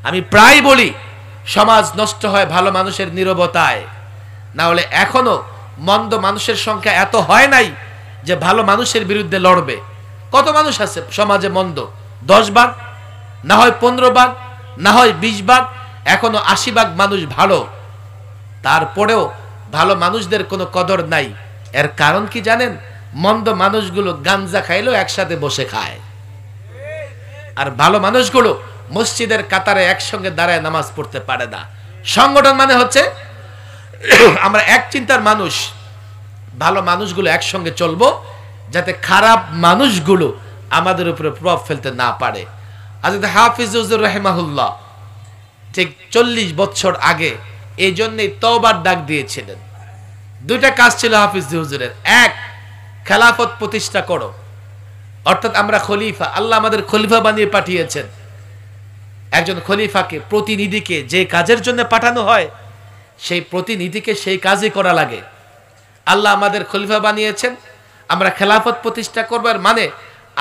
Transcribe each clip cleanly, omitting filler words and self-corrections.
আমি প্রায় বলি সমাজ নষ্ট হয় ভালো মানুষের নীরবতায়, না হলে এখনো মন্দ মানুষের সংখ্যা এত হয় নাই যে ভালো মানুষের বিরুদ্ধে লড়বে। কত মানুষ আছে সমাজে মন্দ, 10 ভাগ, না হয় 15 ভাগ, না হয় 20 ভাগ, এখনো 80 ভাগ মানুষ ভালো। তারপরেও ভালো মানুষদের কোনো কদর নাই। এর কারণ কি জানেন? মন্দ মানুষগুলো গাঞ্জা খাইলেও একসাথে বসে খায়, আর ভালো মানুষগুলো মসজিদের কাতারে একসঙ্গে দাঁড়ায় নামাজ পড়তে পারে না। সংগঠন মানে হচ্ছে আমরা এক চিন্তার মানুষ, ভালো মানুষগুলো একসঙ্গে চলবো যাতে খারাপ মানুষগুলো আমাদের উপরে প্রভাব ফেলতে না পারে। হযরত হাফিজ হুজুর রাহিমাহুল্লাহ ঠিক 40 বছর আগে এই জন্যই তওবার ডাক দিয়েছিলেন। 2টা কাজ ছিল হাফিজ হুজুরের। এক, খেলাফত প্রতিষ্ঠা করো, অর্থাৎ আমরা খলিফা, আল্লাহ আমাদের খলিফা বানিয়ে পাঠিয়েছেন। একজন খলিফাকে, প্রতিনিধিকে যে কাজের জন্য পাঠানো হয় সেই প্রতিনিধিকে সেই কাজই করা লাগে। আল্লাহ আমাদের খলিফা বানিয়েছেন, আমরা খেলাফত প্রতিষ্ঠা করবার মানে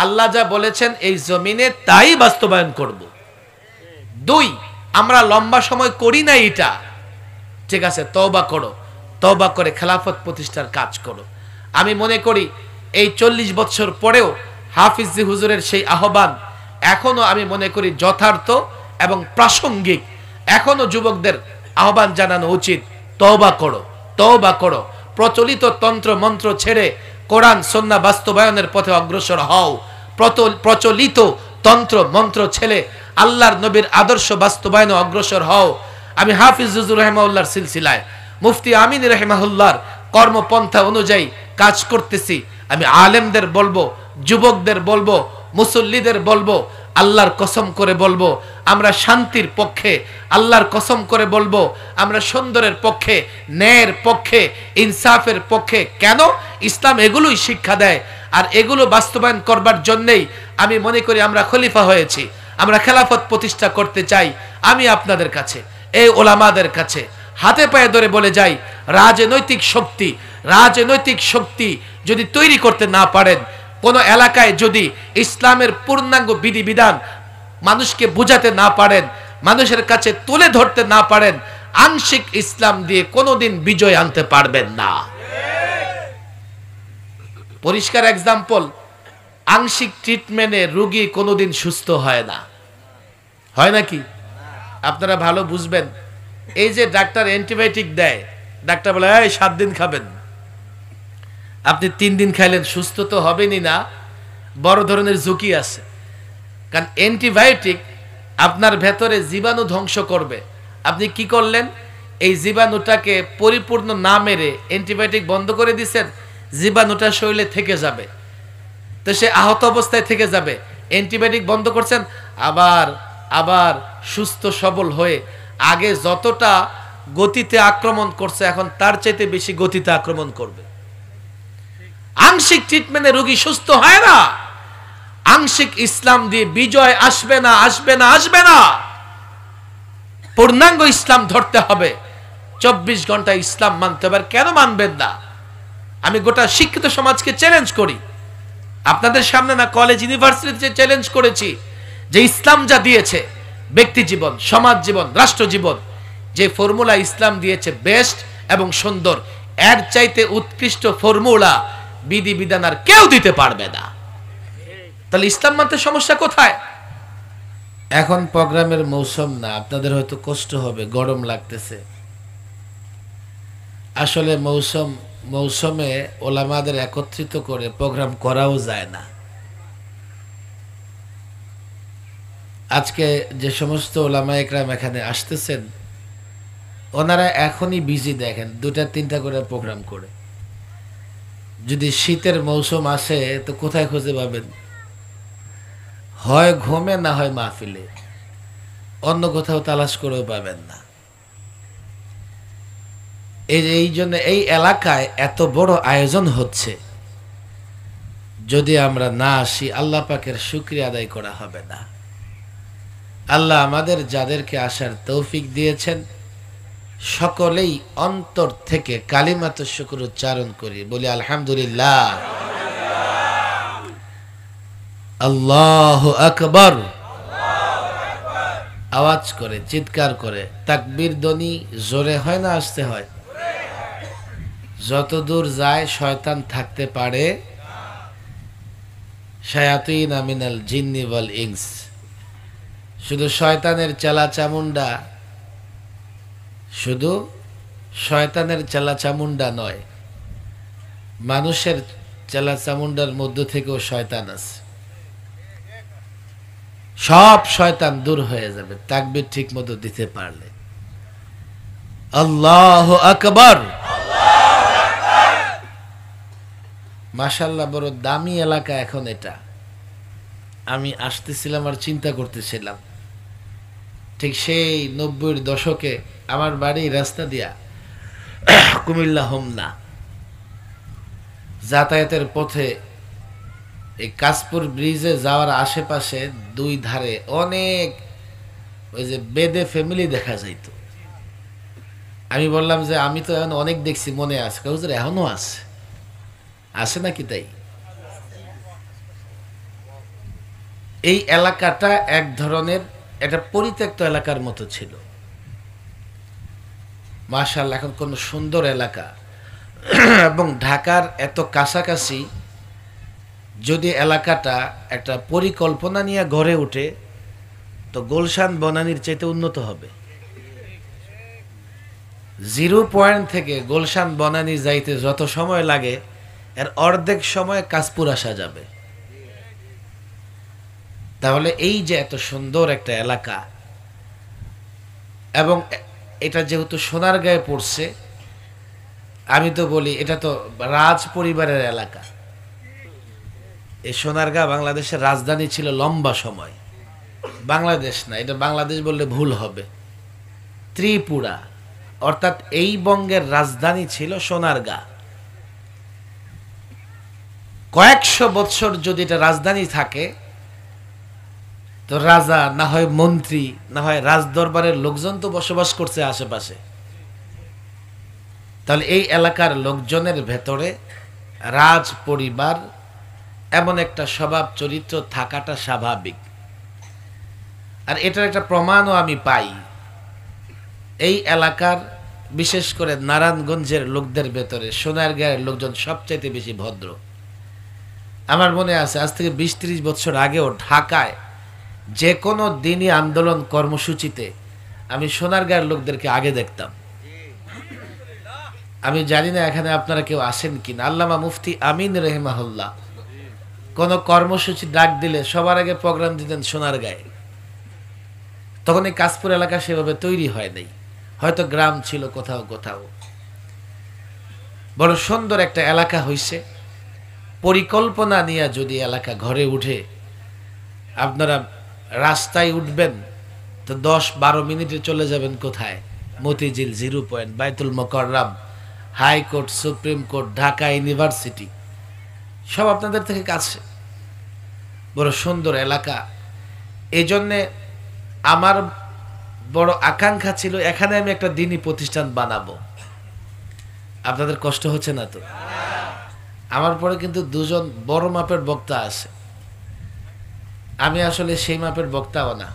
আল্লাহ যা বলেছেন এই জমিনে তাই বাস্তবায়ন করব। 2, আমরা লম্বা সময় করি না এটা, ঠিক আছে, তওবা করো, তওবা করে খেলাফত প্রতিষ্ঠার কাজ করো। আমি মনে করি এই 40 বছর পরেও হাফিজ হুজুরের সেই আহ্বান এখনো আমি মনে করি যথার্থ এবং প্রাসঙ্গিক। এখনো যুবকদের আহ্বান জানানো উচিত, তওবা করো, তওবা করো, প্রচলিত তন্ত্র মন্ত্র ছেড়ে কোরআন সুন্নাহ বাস্তবায়নের পথে অগ্রসর হও। প্রচলিত তন্ত্র মন্ত্র ছেড়ে আল্লাহর নবীর আদর্শ বাস্তবায়নে অগ্রসর হও। আমি হাফিজ হুজুর রাহিমাহুল্লাহর সিলসিলায় মুফতি আমিন রাহিমাহুল্লাহর কর্মপন্থা অনুযায়ী কাজ করতেছি। আমি আলেমদের বলবো, যুবকদের বলবো, মুসল্লিদের বলবো, আল্লাহর কসম করে বলবো আমরা শান্তির পক্ষে, আল্লাহর কসম করে বলবো আমরা সুন্দরের পক্ষে, ন্যায়ের পক্ষে, ইনসাফের পক্ষে। কেন? ইসলাম এগুলোই শিক্ষা দেয়, আর এগুলো বাস্তবায়ন করবার জন্যই আমি মনে করি আমরা খলিফা হয়েছি। আমরা খেলাফত প্রতিষ্ঠা করতে চাই। আমি আপনাদের কাছে, এই ওলামাদের কাছে হাতে পায়ে ধরে বলে যাই, রাজনৈতিক শক্তি যদি তৈরি করতে না পারেন, কোন এলাকায় যদি ইসলামের পূর্ণাঙ্গ বিধিবিধান মানুষকে বুঝাতে না পারেন, মানুষের কাছে তুলে ধরতে না পারেন, আংশিক ইসলাম দিয়ে কোনোদিন বিজয় আনতে পারবেন না। পরিষ্কার এক্সাম্পল, আংশিক ট্রিটমেন্টে রোগী কোনোদিন সুস্থ হয় না, হয় নাকি? আপনারা ভালো বুঝবেন। এই যে ডাক্তার অ্যান্টিবায়োটিক দেয়, ডাক্তার বলে এই 7 দিন খাবেন, আপনি 3 দিন খাইলেন, সুস্থ তো হবেনই না, বড় ধরনের ঝুঁকি আছে। কারণ অ্যান্টিবায়োটিক আপনার ভেতরে জীবাণু ধ্বংস করবে। আপনি কি করলেন? এই জীবাণুটাকে পরিপূর্ণ না মেরে অ্যান্টিবায়োটিক বন্ধ করে দিচ্ছেন, জীবাণুটা শরীরে থেকে যাবে, তো সে আহত অবস্থায় থেকে যাবে। অ্যান্টিবায়োটিক বন্ধ করছেন, আবার সুস্থ সবল হয়ে আগে যতটা গতিতে আক্রমণ করছে এখন তার চাইতে বেশি গতিতে আক্রমণ করবে। আংশিক ট্রিটমেন্টে রোগী সুস্থ হয় না। আংশিক ইসলাম দিয়ে বিজয় আসবে না, আসবে না, আসবে না। পূর্ণাঙ্গ ইসলাম ধরতে হবে। 24 ঘন্টা ইসলাম মানতে হবে। কেন মানবেন না? আমি গোটা শিক্ষিত সমাজকে চ্যালেঞ্জ করি, আপনাদের সামনে না, কলেজ ইউনিভার্সিটিতে চ্যালেঞ্জ করেছি যে ইসলাম যা দিয়েছে, ব্যক্তি জীবন, সমাজ জীবন, রাষ্ট্র জীবন, যে ফর্মুলা ইসলাম দিয়েছে বেস্ট এবং সুন্দর, এর চাইতে উৎকৃষ্ট ফর্মুলা বিধিবিধান আর কেউ দিতে পারবে না। তাহলে ইসলাম মানতে সমস্যা কোথায়? এখন প্রোগ্রামের মৌসুম না, আপনাদের হয়তো কষ্ট হবে, গরম লাগতেছে। আসলে মৌসুমে ওলামাদের একত্রিত করে প্রোগ্রাম করাও যায় না। আজকে যে সমস্ত ওলামা একরাম এখানে আসতেছেন, ওনারা এখনই বিজি, দেখেন 2-3টা করে প্রোগ্রাম করে। যদি শীতের মৌসুম আসে তো কোথায় খুঁজে পাবেন? হয় ঘুমে, না হয় মাহফিলে, অন্য কোথাও তালাশ করেও পাবেন না। এই জন্য এই এলাকায় এত বড় আয়োজন হচ্ছে, যদি আমরা না আসি আল্লাহ পাকের শুকরিয়া আদায় করা হবে না। আল্লাহ আমাদের যাদেরকে আসার তৌফিক দিয়েছেন সকলেই অন্তর থেকে কালিমাত শুকর উচ্চারণ করি, বলি আলহামদুলিল্লাহ, আল্লাহু আকবার, আওয়াজ করে, চিৎকার করে। তাকবীর ধ্বনি জোরে হয় না আসতে হয়? যতদূর যায় শয়তান থাকতে পারে। শায়াতিন মিনাল জিন্নি ওয়াল ইনস, শুধু শয়তানের চেলা চামুন্ডা, শুধু শয়তানের চেলা চামুন্ডা নয়, মানুষের চেলা চামুন্ডার মধ্য থেকেও শয়তান আছে। সব শয়তান দূর হয়ে যাবে তাকবীর ঠিক মতো দিতে পারলে। আল্লাহু আকবার। মাশাআল্লাহ, বড় দামি এলাকা। এখন এটা আমি আসতেছিলাম আর চিন্তা করতেছিলাম, ঠিক সেই 90-এর দশকে আমার বাড়ি রাস্তা দিয়া কুমিল্লা হোমনা যাতায়াতের পথে এই কাশপুর ব্রিজে যাওয়ার আশেপাশে দুই ধারে অনেক ওই যে বেদে ফ্যামিলি দেখা যাইত। আমি বললাম যে আমি তো এখন অনেক দেখছি, মনে আছে? হুজুর এখনো আছে, আছে নাকি? তাই এই এলাকাটা এক ধরনের একটা পরিত্যক্ত এলাকার মতো ছিল। মাশাআল্লাহ, এখন কোন সুন্দর এলাকা। এবং ঢাকার এত কাছাকাছি যদি এলাকাটা একটা পরিকল্পনা নিয়ে গড়ে ওঠে, তো গুলশান বনানীর চাইতে উন্নত হবে। 0 পয়েন্ট থেকে গুলশান বনানী যাইতে যত সময় লাগে, এর অর্ধেক সময় কাশপুর আসা যাবে। তাহলে এই যে এত সুন্দর একটা এলাকা, এবং এটা যেহেতু সোনারগাঁয়ে পড়ছে, আমি তো বলি এটা তো রাজ পরিবারের এলাকা। এই সোনারগাঁ বাংলাদেশের রাজধানী ছিল লম্বা সময়। বাংলাদেশ না, এটা বাংলাদেশ বললে ভুল হবে, ত্রিপুরা, অর্থাৎ এই বঙ্গের রাজধানী ছিল সোনারগাঁ। কয়েকশো বৎসর যদি এটা রাজধানী থাকে, তো রাজা না হয় মন্ত্রী না হয় রাজদরবারের লোকজন তো বসবাস করছে আশেপাশে। তাহলে এই এলাকার লোকজনের ভেতরে রাজ পরিবার এমন একটা স্বভাব চরিত্র থাকাটা স্বাভাবিক। আর এটার একটা প্রমাণও আমি পাই। এই এলাকার বিশেষ করে নারায়ণগঞ্জের লোকদের ভেতরে সোনারগাঁয়ের লোকজন সবচাইতে বেশি ভদ্র। আমার মনে আছে আজ থেকে 20-30 বছর আগেও ঢাকায় যে কোনো দিনই আন্দোলন কর্মসূচিতে আমি সোনারগাঁয়ের লোকদেরকে আগে দেখতাম। আমি জানি না এখানে আপনারা কেউ আসেন কিনা। আল্লামা মুফতি আমিন রহিমাহুল্লাহ কোন কর্মসূচি ডাক দিলে সবার আগে প্রোগ্রাম দিতেন সোনারগাঁয়ে। তখন এই কাশপুর এলাকা সেভাবে তৈরি হয় নাই, হয়তো গ্রাম ছিল কোথাও কোথাও। বড় সুন্দর একটা এলাকা হইছে। পরিকল্পনা নিয়ে যদি এলাকা ঘরে উঠে, আপনারা রাস্তায় উঠবেন তো 10-12 মিনিটে চলে যাবেন কোথায়? Motijheel, 0 point, Baitul Mukarram, high court, supreme court, Dhaka university, সব আপনাদের থেকে কাছে। বড় সুন্দর এলাকা। এই জন্যে আমার বড় আকাঙ্ক্ষা ছিল এখানে আমি একটা দ্বীনি প্রতিষ্ঠান বানাবো। আপনাদের কষ্ট হচ্ছে না তো? আমার পরে কিন্তু 2জন বড় মাপের বক্তা আছে। আমি আসলে সেই মাপের বক্তাও না।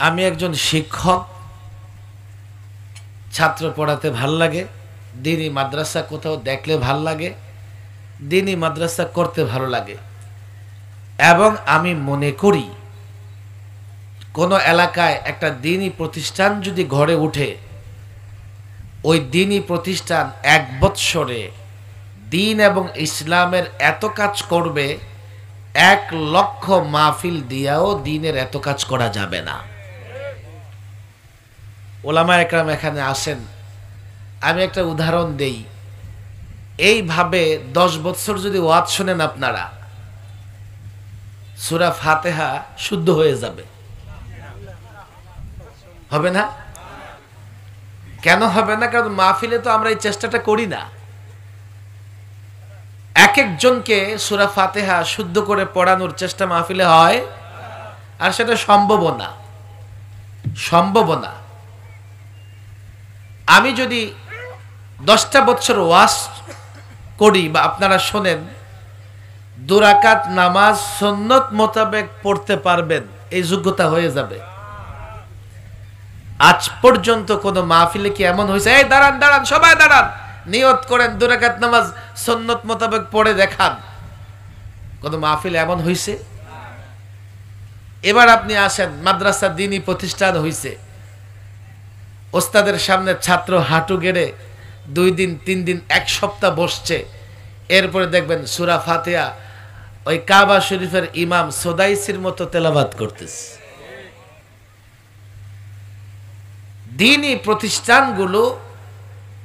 আমি একজন শিক্ষক, ছাত্র পড়াতে ভাল লাগে, দ্বীনি মাদ্রাসা কোথাও দেখলে ভাল লাগে, দ্বীনি মাদ্রাসা করতে ভালো লাগে। এবং আমি মনে করি কোন এলাকায় একটা দ্বীনি প্রতিষ্ঠান যদি গড়ে উঠে, ওই দ্বীনি প্রতিষ্ঠান 1 বৎসরে দ্বীন এবং ইসলামের এত কাজ করবে, 1 লক্ষ মাহফিল দিয়াও দ্বীনের এত কাজ করা যাবে না। ওলামা একরাম এখানে আসেন, আমি একটা উদাহরণ দেই। এইভাবে 10 বছর যদি ওয়াজ শোনেন আপনারা, সূরা ফাতিহা শুদ্ধ হয়ে যাবে। হবে না? কেন হবে না? কারণ মাহফিলে তো আমরা এই চেষ্টাটা করি না। এক একজনকে সূরা ফাতিহা শুদ্ধ করে পড়ানোর চেষ্টা মাহফিলে হয়, আর সেটা সম্ভব না। সম্ভব না। আমি যদি 10টা বছর ওয়াজ করি বা আপনারা শোনেন, দুরাকাত নামাজ সুন্নত মোতাবেক পড়তে পারবেন, এই যোগ্যতা হয়ে যাবে। আজ পর্যন্ত কোন মাহফিলে কি এমন হয়েছে, এই দাঁড়ান দাঁড়ান সবাই দাঁড়ান, নিয়ত করেন দুরাকাত নামাজ সুন্নত মোতাবেক পড়ে দেখান, কোন মাহফিলে এমন হয়েছে? এবার আপনি আসেন, মাদ্রাসা দ্বীনী প্রতিষ্ঠান হয়েছে, ওস্তাদের সামনে ছাত্র হাঁটু গেড়ে 2 দিন 3 দিন 1 সপ্তাহ বসছে, এরপরে দেখবেন সূরা ফাতিহা ওই কাবা শরীফের ইমাম সুদাইসির মতো তেলাওয়াত করতেছে। দ্বীনী প্রতিষ্ঠানগুলো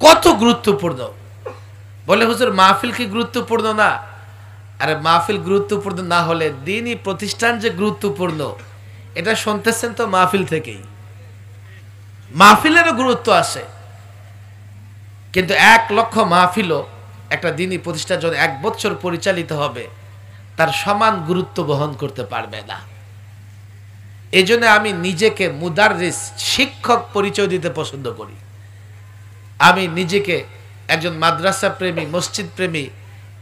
কত গুরুত্বপূর্ণ। বলে হুজুর মাহফিল কি গুরুত্বপূর্ণ না? আরে মাহফিল গুরুত্বপূর্ণ না হলে দ্বীনী প্রতিষ্ঠান যে গুরুত্বপূর্ণ এটা শুনতেছেন তো মাহফিল থেকেই। মাহফিলেরও গুরুত্ব আছে, কিন্তু 1 লক্ষ মাহফিলও একটা দ্বীনী প্রতিষ্ঠান যখন 1 বছর পরিচালিত হবে তার সমান গুরুত্ব বহন করতে পারবে না। এই জন্য আমি নিজেকে মুদাররিস, শিক্ষক পরিচয় দিতে পছন্দ করি। আমি নিজেকে একজন মাদ্রাসা প্রেমী, মসজিদ প্রেমী,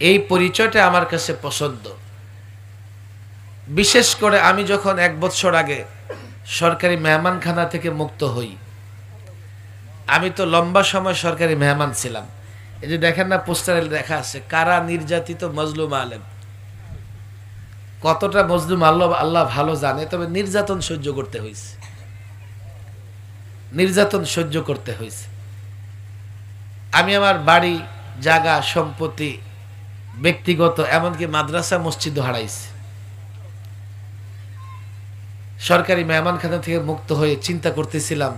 এই পরিচয়টা আমার কাছে পছন্দ। বিশেষ করে আমি যখন 1 বছর আগে সরকারি মেহমানখানা থেকে মুক্ত হই, আমি তো লম্বা সময় সরকারি মেহমান ছিলাম। এই যে দেখেন না পোস্টারে লেখা আছে কারা নির্যাতিত মজলুম আলেম। কতটা মজলুম আল্লাহ ভালো জানে, তবে নির্যাতন সহ্য করতে হয়েছে, নির্যাতন সহ্য করতে হয়েছে। আমি আমার বাড়ি, জায়গা, সম্পত্তি, ব্যক্তিগত, এমনকি মাদ্রাসা মসজিদও হারাইছি। সরকারি মেহমানখানা থেকে মুক্ত হয়ে চিন্তা করতেছিলাম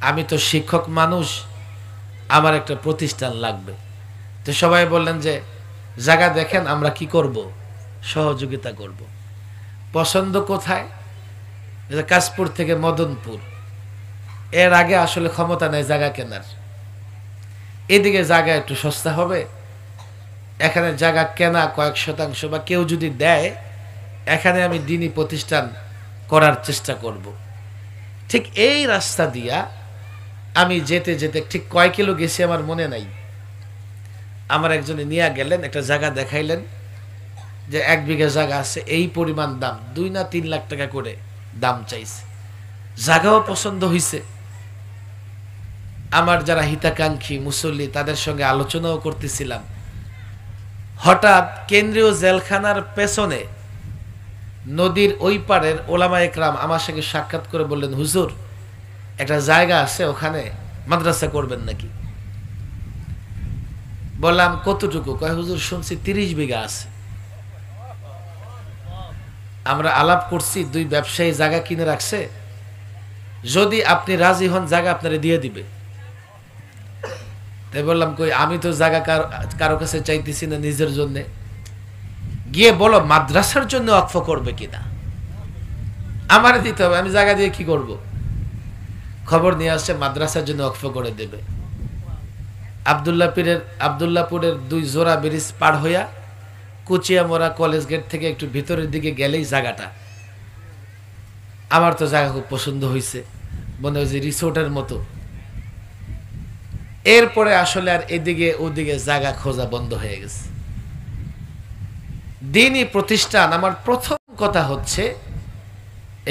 আমি তো শিক্ষক মানুষ, আমার একটা প্রতিষ্ঠান লাগবে। তো সবাই বললেন যে জায়গা দেখেন, আমরা কি করব, সহযোগিতা করব। পছন্দ কোথায়? কাশপুর থেকে মদনপুর। এর আগে আসলে ক্ষমতা নেই জায়গা কেনার, এদিকে জায়গা একটু সস্তা হবে, এখানে জায়গা কেনা কয়েক শতাংশ বা কেউ যদি দেয়, এখানে আমি দ্বীনী প্রতিষ্ঠান করার চেষ্টা করব। ঠিক এই রাস্তা দিয়া আমি যেতে যেতে ঠিক কয় কিলো গেছি আমার মনে নাই। আমার একজনে নিয়ে গেলেন, একটা জায়গা দেখাইলেন যে 1 বিঘা জায়গা আছে, এই পরিমাণ দাম, 2 না 3 লাখ টাকা করে দাম চাইছে। জায়গাও পছন্দ হয়েছে। আমার যারা হিতাকাঙ্ক্ষী মুসল্লি তাদের সঙ্গে আলোচনাও করতেছিলাম। হঠাৎ কেন্দ্রীয় জেলখানার পেছনে নদীর ওই পারের ওলামা একরাম আমার সঙ্গে সাক্ষাৎ করে বললেন, হুজুর একটা জায়গা আছে, ওখানে মাদ্রাসা করবেন নাকি? বললাম কতটুকু? কয় হুজুর শুনছি 30 বিঘা আছে। আমরা আলাপ করছি, 2 ব্যবসায়ী জায়গা কিনে রাখছে, যদি আপনি রাজি হন জায়গা আপনারে দিয়ে দিবে। তাই বললাম কই আমি তো জায়গা কারো কাছে চাইতেছি না নিজের জন্য, গিয়ে বলো মাদ্রাসার জন্য ওয়াকফ করবে কিনা, আমারে দিতে হবে, আমি জায়গা দিয়ে কি করব? খবর নিয়ে আসছে মাদ্রাসার জন্য ওয়াকফ করে দেবে। আব্দুল্লাহপুরের 2 জোড়া ব্রিজ পার হইয়া কুচিয়ামোড়া কলেজ গেট থেকে একটু ভিতরের দিকে গেলেই জায়গাটা। আমার তো জায়গা খুব পছন্দ হয়েছে, মনে হয় যে রিসোর্টের মতো। এরপরে আসলে আর এদিকে ওদিকে জায়গা খোঁজা বন্ধ হয়ে গেছে। দ্বীনী প্রতিষ্ঠান, আমার প্রথম কথা হচ্ছে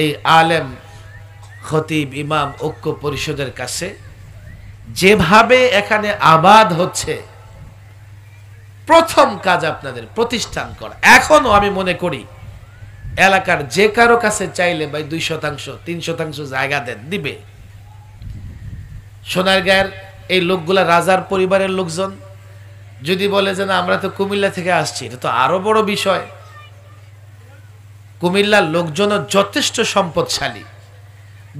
এই আলেম, খতিব, ইমাম ঐক্য পরিষদের কাছে যেভাবে এখানে আবাদ হচ্ছে, প্রথম কাজ আপনাদের প্রতিষ্ঠান করা। এখনো আমি মনে করি এলাকার যে কারো কাছে চাইলে ভাই 2% 3% জায়গা দেন, দিবে। সোনারগাঁয়ের এই লোকগুলা রাজার পরিবারের লোকজন, যদি বলে যে না আমরা তো কুমিল্লা থেকে আসছি, এটা তো আরো বড় বিষয়। কুমিল্লার লোকজনও যথেষ্ট সম্পদশালী।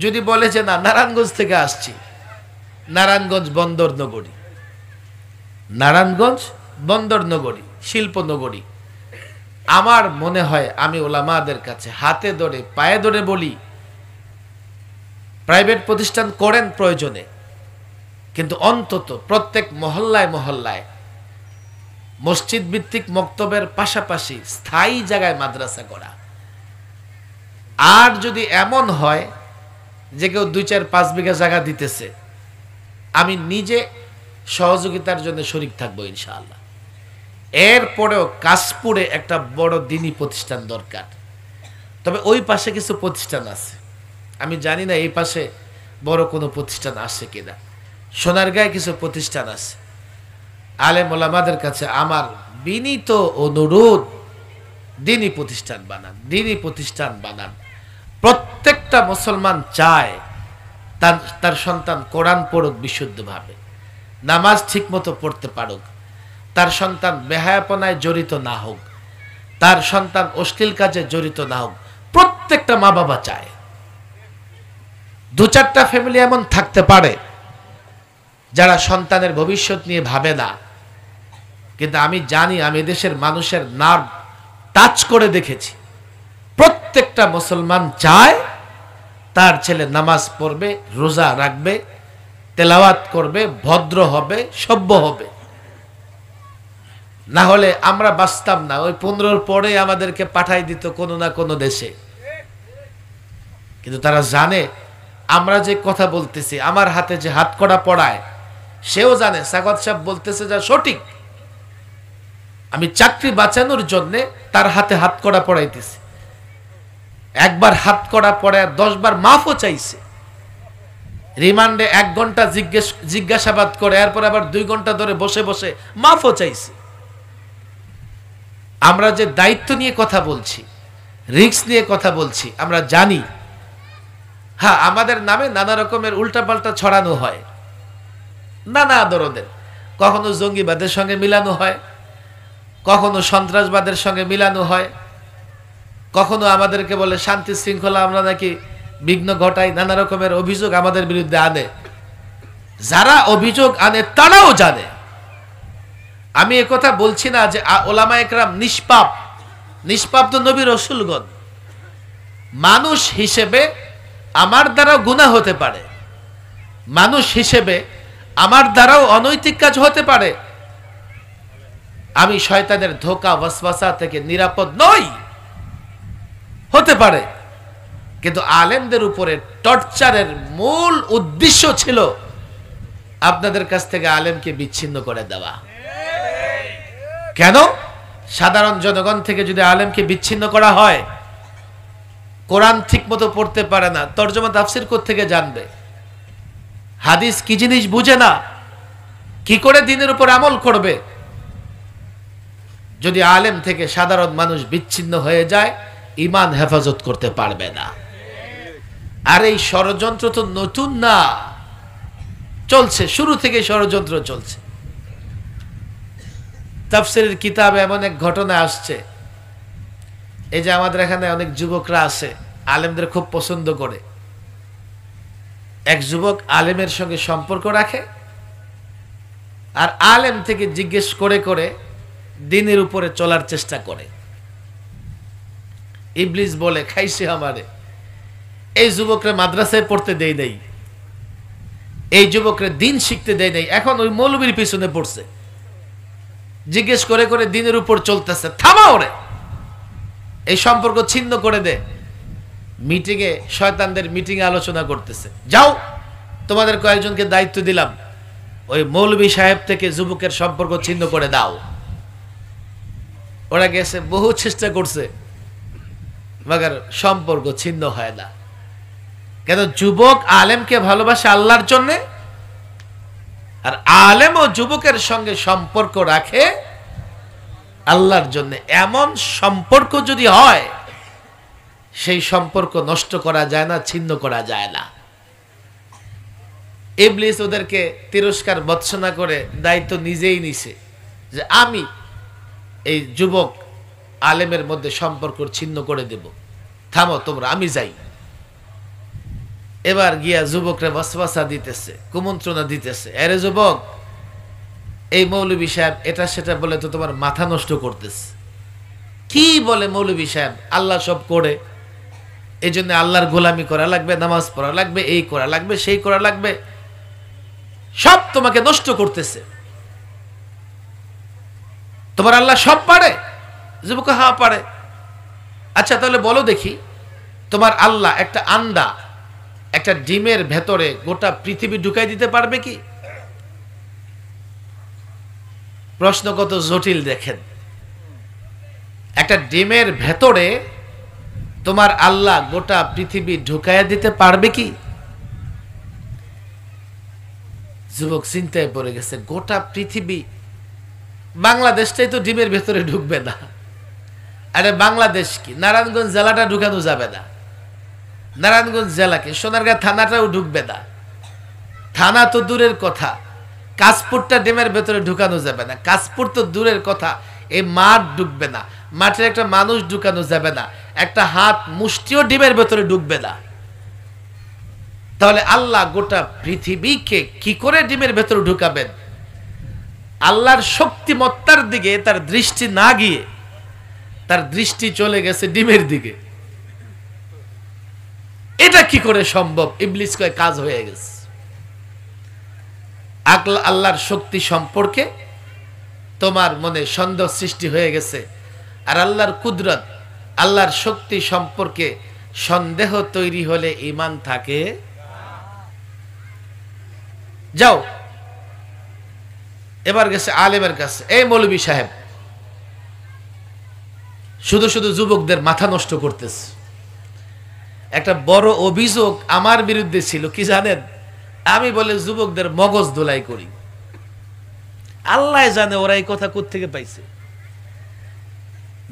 যদি বলে যে না নারায়ণগঞ্জ থেকে আসছি, নারায়ণগঞ্জ বন্দর নগরী, নারায়ণগঞ্জ বন্দর নগরী, শিল্প নগরী। আমার মনে হয় আমি ওলামাদের কাছে হাতে ধরে পায়ে ধরে বলি, প্রাইভেট প্রতিষ্ঠান করেন প্রয়োজনে, কিন্তু অন্তত প্রত্যেক মহল্লায় মহল্লায় মসজিদ ভিত্তিক মক্তবের পাশাপাশি স্থায়ী জায়গায় মাদ্রাসা করা। আর যদি এমন হয় যে কেউ 2, 4, 5 বিঘা জায়গা দিতেছে, আমি নিজে সহযোগিতার জন্য শরীক থাকবো ইনশাআল্লাহ। এরপরেও কাশপুরে একটা বড় দ্বীনি প্রতিষ্ঠান দরকার। তবে ওই পাশে কিছু প্রতিষ্ঠান আছে, আমি জানি না এই পাশে বড় কোনো প্রতিষ্ঠান আছে কিনা। সোনারগাঁয়ে কিছু প্রতিষ্ঠান আছে। আলেম ওলামাদের কাছে আমার বিনীত অনুরোধ, দ্বীনি প্রতিষ্ঠান বানান, দ্বীনি প্রতিষ্ঠান বানান। প্রত্যেকটা মুসলমান চায় তার সন্তান কোরআন পড়ুক বিশুদ্ধভাবে, নামাজ ঠিক মতো পড়তে পারুক, তার সন্তান বেহায়াপনায় জড়িত না হোক, তার সন্তান অশ্লীল কাজে জড়িত না হোক। প্রত্যেকটা মা বাবা চায়। দু চারটা ফ্যামিলি এমন থাকতে পারে যারা সন্তানের ভবিষ্যৎ নিয়ে ভাবে না, কিন্তু আমি জানি, আমি দেশের মানুষের নার্ভ টাচ করে দেখেছি। প্রত্যেকটা মুসলমান চায় তার ছেলে নামাজ পড়বে, রোজা রাখবে, তেলাওয়াত করবে, ভদ্র হবে, সভ্য হবে। না হলে আমরা বাঁচতাম না। ওই 15 পরে আমাদেরকে পাঠাই দিত কোনো না কোনো দেশে। কিন্তু তারা জানে আমরা যে কথা বলতেছি, আমার হাতে যে হাত কড়া পড়ায়, সেও জানে সাগত সাহেব বলতেছে যা সঠিক। আমি চাকরি বাঁচানোর জন্য তার হাতে হাত কড়া পড়াইতেছি। একবার হাত কড়া পড়ায় 10 বার মাফও চাইছে। রিমান্ডে 1 ঘন্টা জিজ্ঞাসাবাদ করে, এরপর আবার 2 ঘন্টা ধরে বসে বসে মাফও চাইছে। আমরা যে দায়িত্ব নিয়ে কথা বলছি, রিস্ক নিয়ে কথা বলছি, আমরা জানি। হ্যাঁ, আমাদের নামে নানা রকমের উল্টাপাল্টা ছড়ানো হয়, নানা ধরনের। কখনো জঙ্গিবাদের সঙ্গে মিলানো হয়, কখনো সন্ত্রাসবাদের সঙ্গে মিলানো হয়, কখনো আমাদেরকে বলে শান্তি শৃঙ্খলা আমরা নাকি বিঘ্ন ঘটাই। নানা রকমের অভিযোগ আমাদের বিরুদ্ধে আনে। যারা অভিযোগ আনে তারাও জানে। আমি একথা বলছি না যে ওলামা একরাম নিষ্পাপ। নিষ্পাপ তো নবী রাসূলগণ। মানুষ হিসেবে আমার দ্বারাও গুনাহ হতে পারে, মানুষ হিসেবে আমার দ্বারাও অনৈতিক কাজ হতে পারে। আমি শয়তানের ধোঁকা ওয়াসওয়াসা থেকে নিরাপদ নই, হতে পারে। কিন্তু আলেমদের উপরে টর্চারের মূল উদ্দেশ্য ছিল আপনাদের কাছ থেকে আলেমকে বিচ্ছিন্ন করে দেওয়া। কেন? সাধারণ জনগণ থেকে যদি আলেমকে বিচ্ছিন্ন করা হয়, কোরআন ঠিক মতো পড়তে পারে না, তরজমা তাফসির কোত্থেকে জানবে? হাদিস কি জিনিস বুঝে না, কি করে দিনের উপর আমল করবে? যদি আলেম থেকে সাধারণ মানুষ বিচ্ছিন্ন হয়ে যায়, ঈমান হেফাজত করতে পারবে না। আর এই ষড়যন্ত্র তো নতুন না, চলছে, শুরু থেকে ষড়যন্ত্র চলছে। তাফসীরের কিতাবে এমন এক ঘটনা আসছে, এই যে আমাদের এখানে অনেক যুবকরা আছে, আলেমদের খুব পছন্দ করে। এক যুবক আলেমের সঙ্গে সম্পর্ক রাখে, আর আলেম থেকে জিজ্ঞেস করে করে দিনের উপরে চলার চেষ্টা করে। ইবলিস বলে, খাইছে আমারে। এই যুবকরা মাদ্রাসায় পড়তে দেয় নাই, এই যুবকরা দিন শিখতে দেয় নাই, এখন ওই মৌলবীর পিছনে পড়ছে। জিজ্ঞেস করে করে দিনের উপর চলতেছে। থামা ওরে, এই সম্পর্ক ছিন্ন করে দে। মিটিংয়ে, শয়তানদের মিটিংয়ে আলোচনা করতেছে। যাও, তোমাদের কয়েকজনকে দায়িত্ব দিলাম, ওই মৌলবী সাহেব থেকে যুবকের সম্পর্ক ছিন্ন করে দাও। ওরা গেছে, বহু চেষ্টা করছে, মগর সম্পর্ক ছিন্ন হয় না। কেন? যুবক আলেমকে ভালোবাসে আল্লাহর জন্যে, আর আলেম ও যুবকের সঙ্গে সম্পর্ক রাখে আল্লাহর জন্য। এমন সম্পর্ক যদি হয়, সেই সম্পর্ক নষ্ট করা যায় না, ছিন্ন করা যায় না। ইবলিস ওদেরকে তিরস্কার ভৎসনা করে দায়িত্ব নিজেই নিছে যে আমি এই যুবক আলেমের মধ্যে সম্পর্ক ছিন্ন করে দেব, থামো তোমরা, আমি যাই। এবার গিয়া যুবকরা ওয়াসওয়াসা দিতেছে, কুমন্ত্রণা দিতেছে, আরে যুবক, এই মৌলবী সাহেব এটা সেটা বলে তো তোমার মাথা নষ্ট করতেছে। কি বলে মৌলবী সাহেব? আল্লাহ সব করে, এই জন্য আল্লাহর গোলামি করা লাগবে, নামাজ পড়া লাগবে, এই করা লাগবে, সেই করা লাগবে, সব তোমাকে নষ্ট করতেছে। তোমার আল্লাহ সব পারে? যুবক, হ্যাঁ পারে। আচ্ছা তাহলে বলো দেখি, তোমার আল্লাহ একটা আন্ডা, একটা ডিমের ভেতরে গোটা পৃথিবী ঢুকাই দিতে পারবে কি? প্রশ্ন কত জটিল দেখেন। একটা ডিমের ভেতরে তোমার আল্লাহ গোটা পৃথিবী ঢুকাইয়া দিতে পারবে কি? যুবক চিন্তায় পড়ে গেছে, গোটা পৃথিবী, বাংলাদেশটাই তো ডিমের ভেতরে ঢুকবে না। আরে বাংলাদেশ কি, নারায়ণগঞ্জ জেলাটা ঢুকানো যাবে না, নারায়ণগঞ্জ জেলাকে, সোনারগাঁ থানাটাও ঢুকবে না। থানা তো দূরের কথা, কাশপুরটা ডিমের ভেতরে ঢুকানো যাবে না, কাশপুর তো দূরের কথা, এই মাঠ ঢুকবে না, মাঠের একটা মানুষ ঢুকানো যাবে না, একটা হাত মুষ্টিও ডিমের ভেতরে ঢুকবে না। তাহলে আল্লাহ গোটা পৃথিবীকে কি করে ডিমের ভেতরে ঢুকাবেন? আল্লাহর শক্তিমত্তার দিকে তার দৃষ্টি না গিয়ে তার দৃষ্টি চলে গেছে ডিমের দিকে। এটা কি করে সম্ভব? ইবলিস কয় কাজ হয়ে গেছে। আল্লাহর শক্তি সম্পর্কে তোমার মনে সন্দেহ সৃষ্টি হয়ে গেছে, আর আল্লাহর কুদরত, আল্লাহর শক্তি সম্পর্কে সন্দেহ তৈরি হলে ঈমান থাকে? যাও, এবার গেছে আলেমের কাছে, এই মৌলভী সাহেব শুধু শুধু যুবকদের মাথা নষ্ট করতেছে। একটা বড় অভিযোগ আমার বিরুদ্ধে ছিল কি জানেন? আমি বলে যুবকদের মগজ ধোলাই করি। আল্লাহ জানে ওরা এই কথা কোত্থেকে পাইছে।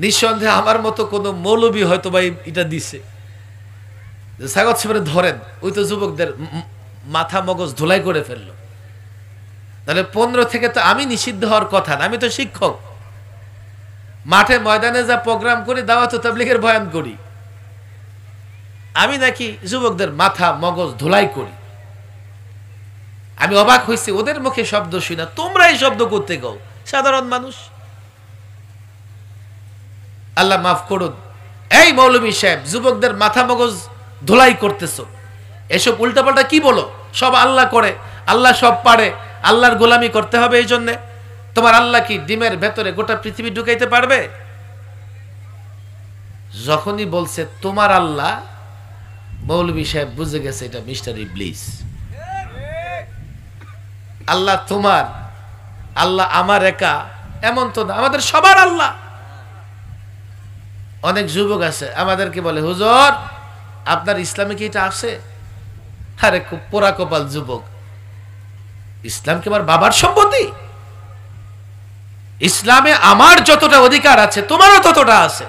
নিঃসন্দেহে আমার মতো কোন মৌলবী হয়তো বা এটা দিছে, সাগত সাহেবের ধরেন, ওই তো যুবকদের মাথা মগজ ধোলাই করে ফেললো। তাহলে 15 থেকে তো আমি নিষিদ্ধ হওয়ার কথা না, আমি তো শিক্ষক, মাঠে ময়দানে যা প্রোগ্রাম করি, দাওয়াত তাবলীগের বয়ান করি, আমি নাকি যুবকদের মাথা মগজ ধোলাই করি। আমি অবাক হয়েছি, ওদের মুখে শব্দ শুই না, তোমরা এই শব্দ করতে গাও, সাধারণ মানুষ। আল্লাহ মাফ করুন, এই মৌলভী সাহেব যুবকদের মাথা মগজ ধোলাই করতেছো, এসব উল্টাপাল্টা কি বলো? সব আল্লাহ করে, আল্লাহ সব পারে, আল্লাহর গোলামি করতে হবে, এই জন্যে তোমার আল্লাহ কি ডিমের ভেতরে গোটা পৃথিবী ঢুকাইতে পারবে? যখনই বলছে তোমার আল্লাহ, মৌলভী সাহেব বুঝে গেছে এটা মিস্টার ইবলিস। আল্লাহ তোমার, আল্লাহ আমার একা এমন তো না, আমাদের সবার আল্লাহ। অনেক যুবক আছে আমাদেরকে বলে, হুজুর আপনার ইসলামে কি এটা আছে? আরে খুব পোড়া কপাল যুবক, ইসলাম কি আমার বাবার সম্পত্তি? ইসলামে আমার যতটা অধিকার আছে তোমারও ততটা আছে।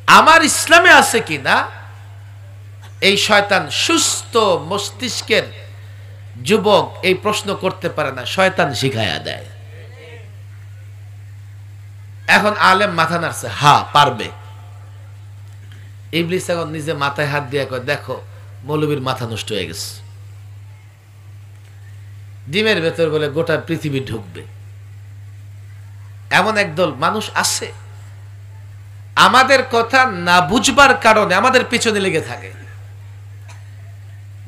আমার ইসলামে আছে কি না এই শয়তান সুস্থ মস্তিষ্কের যুবক এই প্রশ্ন করতে পারে না, শয়তান শিখায়া দেয়। এখন আলেম মাথা নাড়ছে, হা পারবে। ইবলিস এখন নিজে মাথায় হাত দিয়ে কয়, দেখো মৌলবীর মাথা নষ্ট হয়ে গেছে, ডিমের ভেতর বলে গোটা পৃথিবী ঢুকবে। এমন একদল মানুষ আছে আমাদের কথা না বুঝবার কারণে আমাদের পিছনে লেগে থাকে।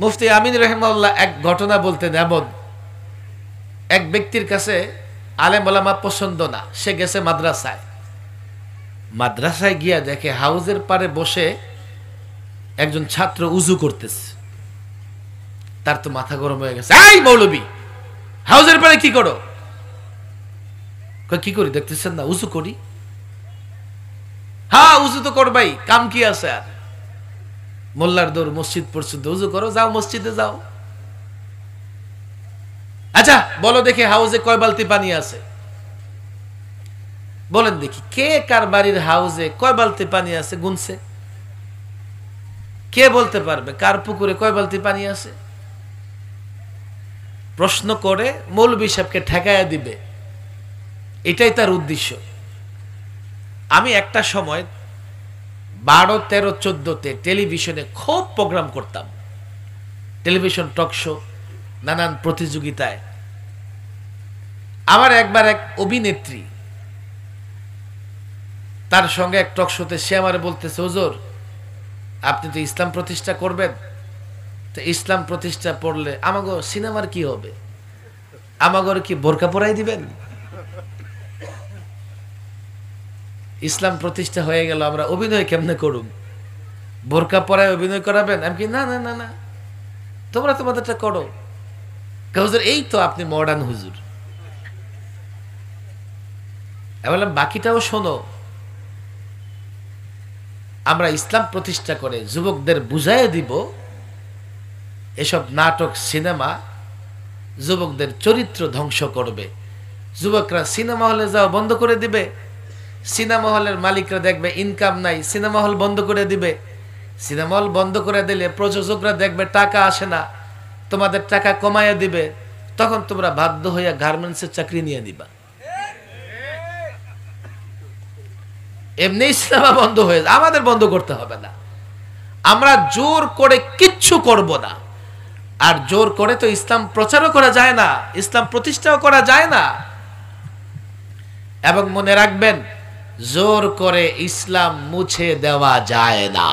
মুফতি আমিন রহিমাহুল্লাহ এক ঘটনা বলতেন, এমন এক ব্যক্তির কাছে আলেম ওলামা পছন্দ না, সে গেছে মাদ্রাসায়। মাদ্রাসায় গিয়া দেখে হাউজের পারে বসে একজন ছাত্র উজু করতেছে। তার তো মাথা গরম হয়ে গেছে, এই মৌলবী হাউজের পারে কি করো? কি করি দেখতেছেন না, উজু করি। হ্যাঁ উজু তো করবাই, কাম কি আছে আর? মোল্লার দৌড়, মসজিদ পর্যন্ত, উজু করো, যাও মসজিদে যাও। আচ্ছা বলো দেখি হাউজে কয় বালতি পানি আছে? বলেন দেখি, কে কার বাড়ির হাউজে কয় বালতি পানি আছে গুনছে? কে বলতে পারবে কার পুকুরে কয় বালতি পানি আছে? প্রশ্ন করে মৌলভী সাহেবকে ঠেকাইয়া দিবে, এটাই তার উদ্দেশ্য। আমি একটা সময় 12, 13, 14-তে টেলিভিশনে খুব প্রোগ্রাম করতাম, টেলিভিশন টক শো, নানান প্রতিযোগিতায়। আমার একবার এক অভিনেত্রী, তার সঙ্গে এক টক শোতে, সে আমার বলতেছে, হুজুর আপনি তো ইসলাম প্রতিষ্ঠা করবেন, তো ইসলাম প্রতিষ্ঠা পড়লে আমাগো সিনেমার কি হবে? আমাগো কি বোরকা পরাই দিবেন? ইসলাম প্রতিষ্ঠা হয়ে গেল, আমরা অভিনয় কেমনে করুম? বোরকা পরায় অভিনয় করাবেন? আমি কি, না না না না, তোমরা তোমাদেরটা করো। হুজুর এই তো আপনি মডার্ন হুজুর, আমি বললাম বাকিটাও শোনো। আমরা ইসলাম প্রতিষ্ঠা করে যুবকদের বুঝাইয়া দিব এসব নাটক সিনেমা যুবকদের চরিত্র ধ্বংস করবে। যুবকরা সিনেমা হলে যাওয়া বন্ধ করে দিবে, সিনেমা হলের মালিকরা দেখবে ইনকাম নাই, সিনেমা হল বন্ধ করে দিবে। সিনেমা হল বন্ধ করে দিলে প্রযোজকরা দেখবে টাকা আসে না, তোমাদের টাকা কমাইয়া দিবে, তখন তোমরা বাধ্য হইয়া গার্মেন্টসের চাকরি নিয়ে নিবা। এমনি সিনেমা বন্ধ হয়ে আমাদের বন্ধ করতে হবে না, আমরা জোর করে কিচ্ছু করব না। আর জোর করে তো ইসলাম প্রচারও করা যায় না, ইসলাম প্রতিষ্ঠাও করা যায় না। এবং মনে রাখবেন, জোর করে ইসলাম মুছে দেওয়া যায় না।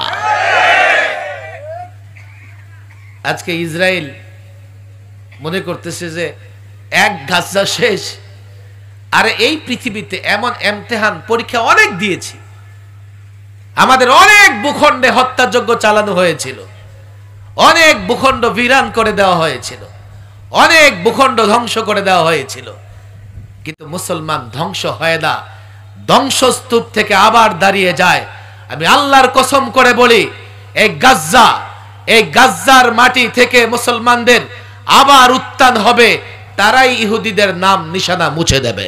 আজকে ইসরায়েল মনে করতেছে যে এক গাজা শেষ। আর এই পৃথিবীতে এমন ইমতিহান পরীক্ষা অনেক দিয়েছি, আমাদের অনেক ভূখণ্ডে হত্যাযজ্ঞ চালানো হয়েছিল, অনেক ভূখণ্ড বিরান করে দেওয়া হয়েছিল, অনেক ভূখণ্ড ধ্বংস করে দেওয়া হয়েছিল, কিন্তু মুসলমান ধ্বংস হয় না, ধ্বংসস্তূপ থেকে আবার দাঁড়িয়ে যায়। আমি আল্লাহর কসম করে বলি, এই গাজ্জার মাটি থেকে মুসলমানদের আবার উত্থান হবে, তারাই ইহুদিদের নাম নিশানা মুছে দেবে।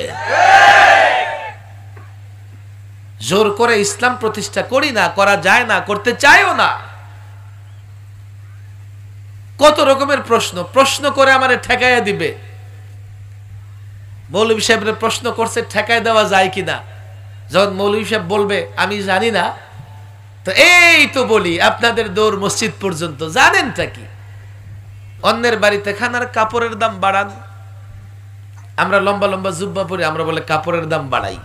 জোর করে ইসলাম প্রতিষ্ঠা করি না, করা যায় না, করতে চাইও না। কত রকমের প্রশ্ন করে আমারে ঠেকাইয়া দিবে। মৌলভী সাহেবের প্রশ্ন করছে, ঠেকাই দেওয়া যায় কিনা। যখন মৌলভী সাহেব বলবে আমি জানি না, তো এই তো বলি আপনাদের দৌড় মসজিদ পর্যন্ত, জানেনটা কি? অন্যের বাড়িতে খানার কাপড়ের দাম বাড়ান, আমরা লম্বা লম্বা জুব্বা পরি, আমরা বলে কাপড়ের দাম বাড়াই।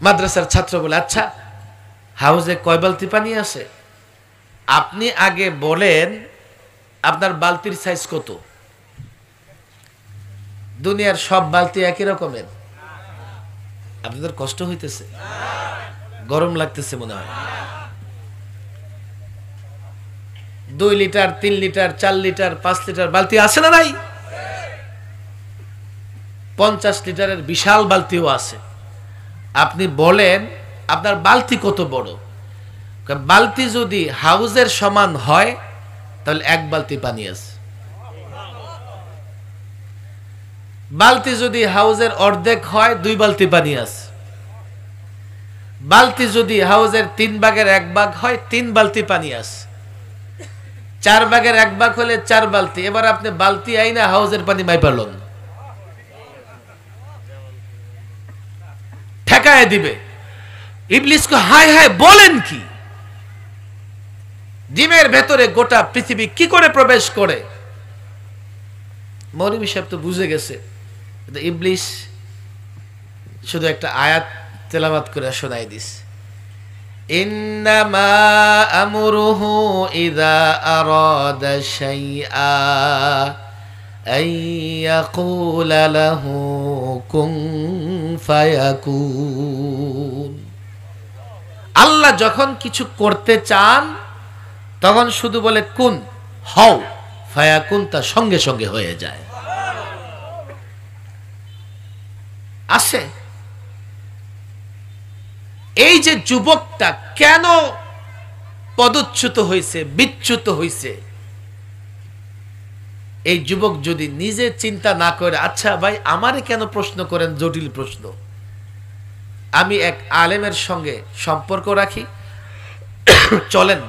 মাদ্রাসার ছাত্র বলে, আচ্ছা হাউজে কয় বালতি পানি আছে? আপনি আগে বলেন আপনার বালতির সাইজ কত? দুনিয়ার সব বালতি একই রকমের? আপনাদের কষ্ট হইতেছে, গরম লাগতেছে মনে হয়। 2 লিটার, 3 লিটার, 4 লিটার, 5 লিটার বালতি আছে না নাই? 50 লিটারের বিশাল বালতিও আছে। আপনি বলেন আপনার বালতি কত বড়? বালতি যদি হাউজের সমান হয় তাহলে 1 বালতি পানি আছে। বালতি যদি হাউজের অর্ধেক হয় 2 বালতি পানি আছে। বালতি যদি হাউজের 3 ভাগের 1 ভাগ হয় 3 বালতি পানি আছে। 4 ভাগের 1 ভাগ হলে 4 বালতি। এবার আপনি বালতি আইনা হাউজের পানি মাই পারলেন, ঠেকায় দিবে। ইবলিসকে হায় হায় বলেন কি? ডিমের ভেতরে গোটা পৃথিবী কি করে প্রবেশ করে? মৌলভী সাহেব তো বুঝে গেছে। ইবলিস শুধু একটা আয়াত তেলাওয়াত করে শোনাই দিস, ইন্নামা আমরুহু ইযা আরাদা শাইআ আইয়াকুলা লাহু কুন ফায়াকুন। আল্লাহ যখন কিছু করতে চান তখন শুধু বলে কুন, হও, ফায়াকুন, তা সঙ্গে সঙ্গে হয়ে যায়। আসে এই যে যুবকটা কেন পদচ্যুত হয়েছে, বিচ্যুত হয়েছে, এই যুবক যদি নিজে চিন্তা না করে, আচ্ছা ভাই আমারে কেন প্রশ্ন করেন জটিল প্রশ্ন, আমি এক আলেমের সঙ্গে সম্পর্ক রাখি, চলেন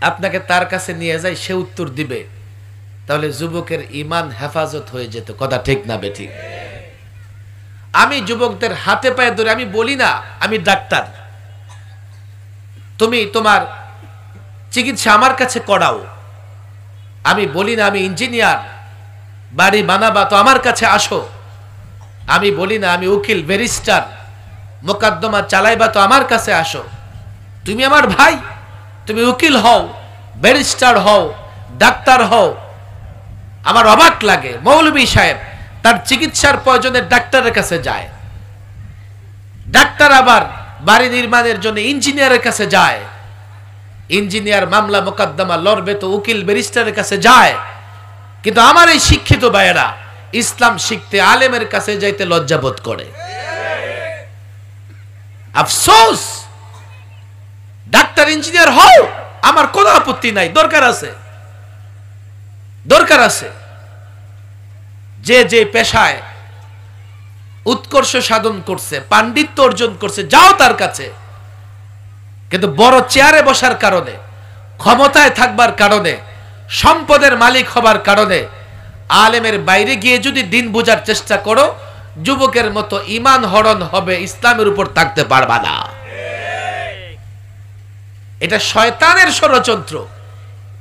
আপনাকে তার কাছে নিয়ে যাই, সে উত্তর দিবে, তাহলে যুবকের ঈমান হেফাজত হয়ে যেত। কথা ঠিক না বেঠিক? আমি যুবকদের হাতে পায়ে ধরে আমি বলি না আমি ডাক্তার, তুমি তোমার চিকিৎসা আমার কাছে করাও। আমি বলি না আমি ইঞ্জিনিয়ার, বাড়ি বানাবা তো আমার কাছে আসো। আমি বলি না আমি উকিল, ব্যারিস্টার, মোকদ্দমা চালাইবা তো আমার কাছে আসো। তুমি আমার ভাই, তুমি উকিল হও, ব্যারিস্টার হও, ডাক্তার হও। আমার অবাক লাগে মৌলভী সাহেব তার চিকিৎসার প্রয়োজনে ডাক্তারের কাছে যায়, ডাক্তার আবার বাড়ি নির্মাণের জন্য ইঞ্জিনিয়ারের কাছে যায়, ইঞ্জিনিয়ার মামলা মোকদ্দমা লড়বে তো উকিল ব্যারিস্টারের কাছে যায়। কিন্তু আমার এই শিক্ষিত ভাইয়েরা ইসলাম শিখতে আলেমের কাছে যাইতে লজ্জা বোধ করে। আফসোস, ডাক্তার ইঞ্জিনিয়ার হও, আমার কোনো আপত্তি নাই, দরকার আছে, দরকার আছে। যে যে পেশায় উৎকর্ষ সাধন করছে, পাণ্ডিত্য অর্জন করছে, যাও তার কাছে। কিন্তু বড় চেয়ারে বসার কারণে, ক্ষমতায় থাকবার কারণে, সম্পদের মালিক হবার কারণে আলেমের বাইরে গিয়ে যদি দিন বোঝার চেষ্টা করো, যুবকের মতো ঈমান হরণ হবে, ইসলামের উপর থাকতে পারবা না। এটা শয়তানের ষড়যন্ত্র।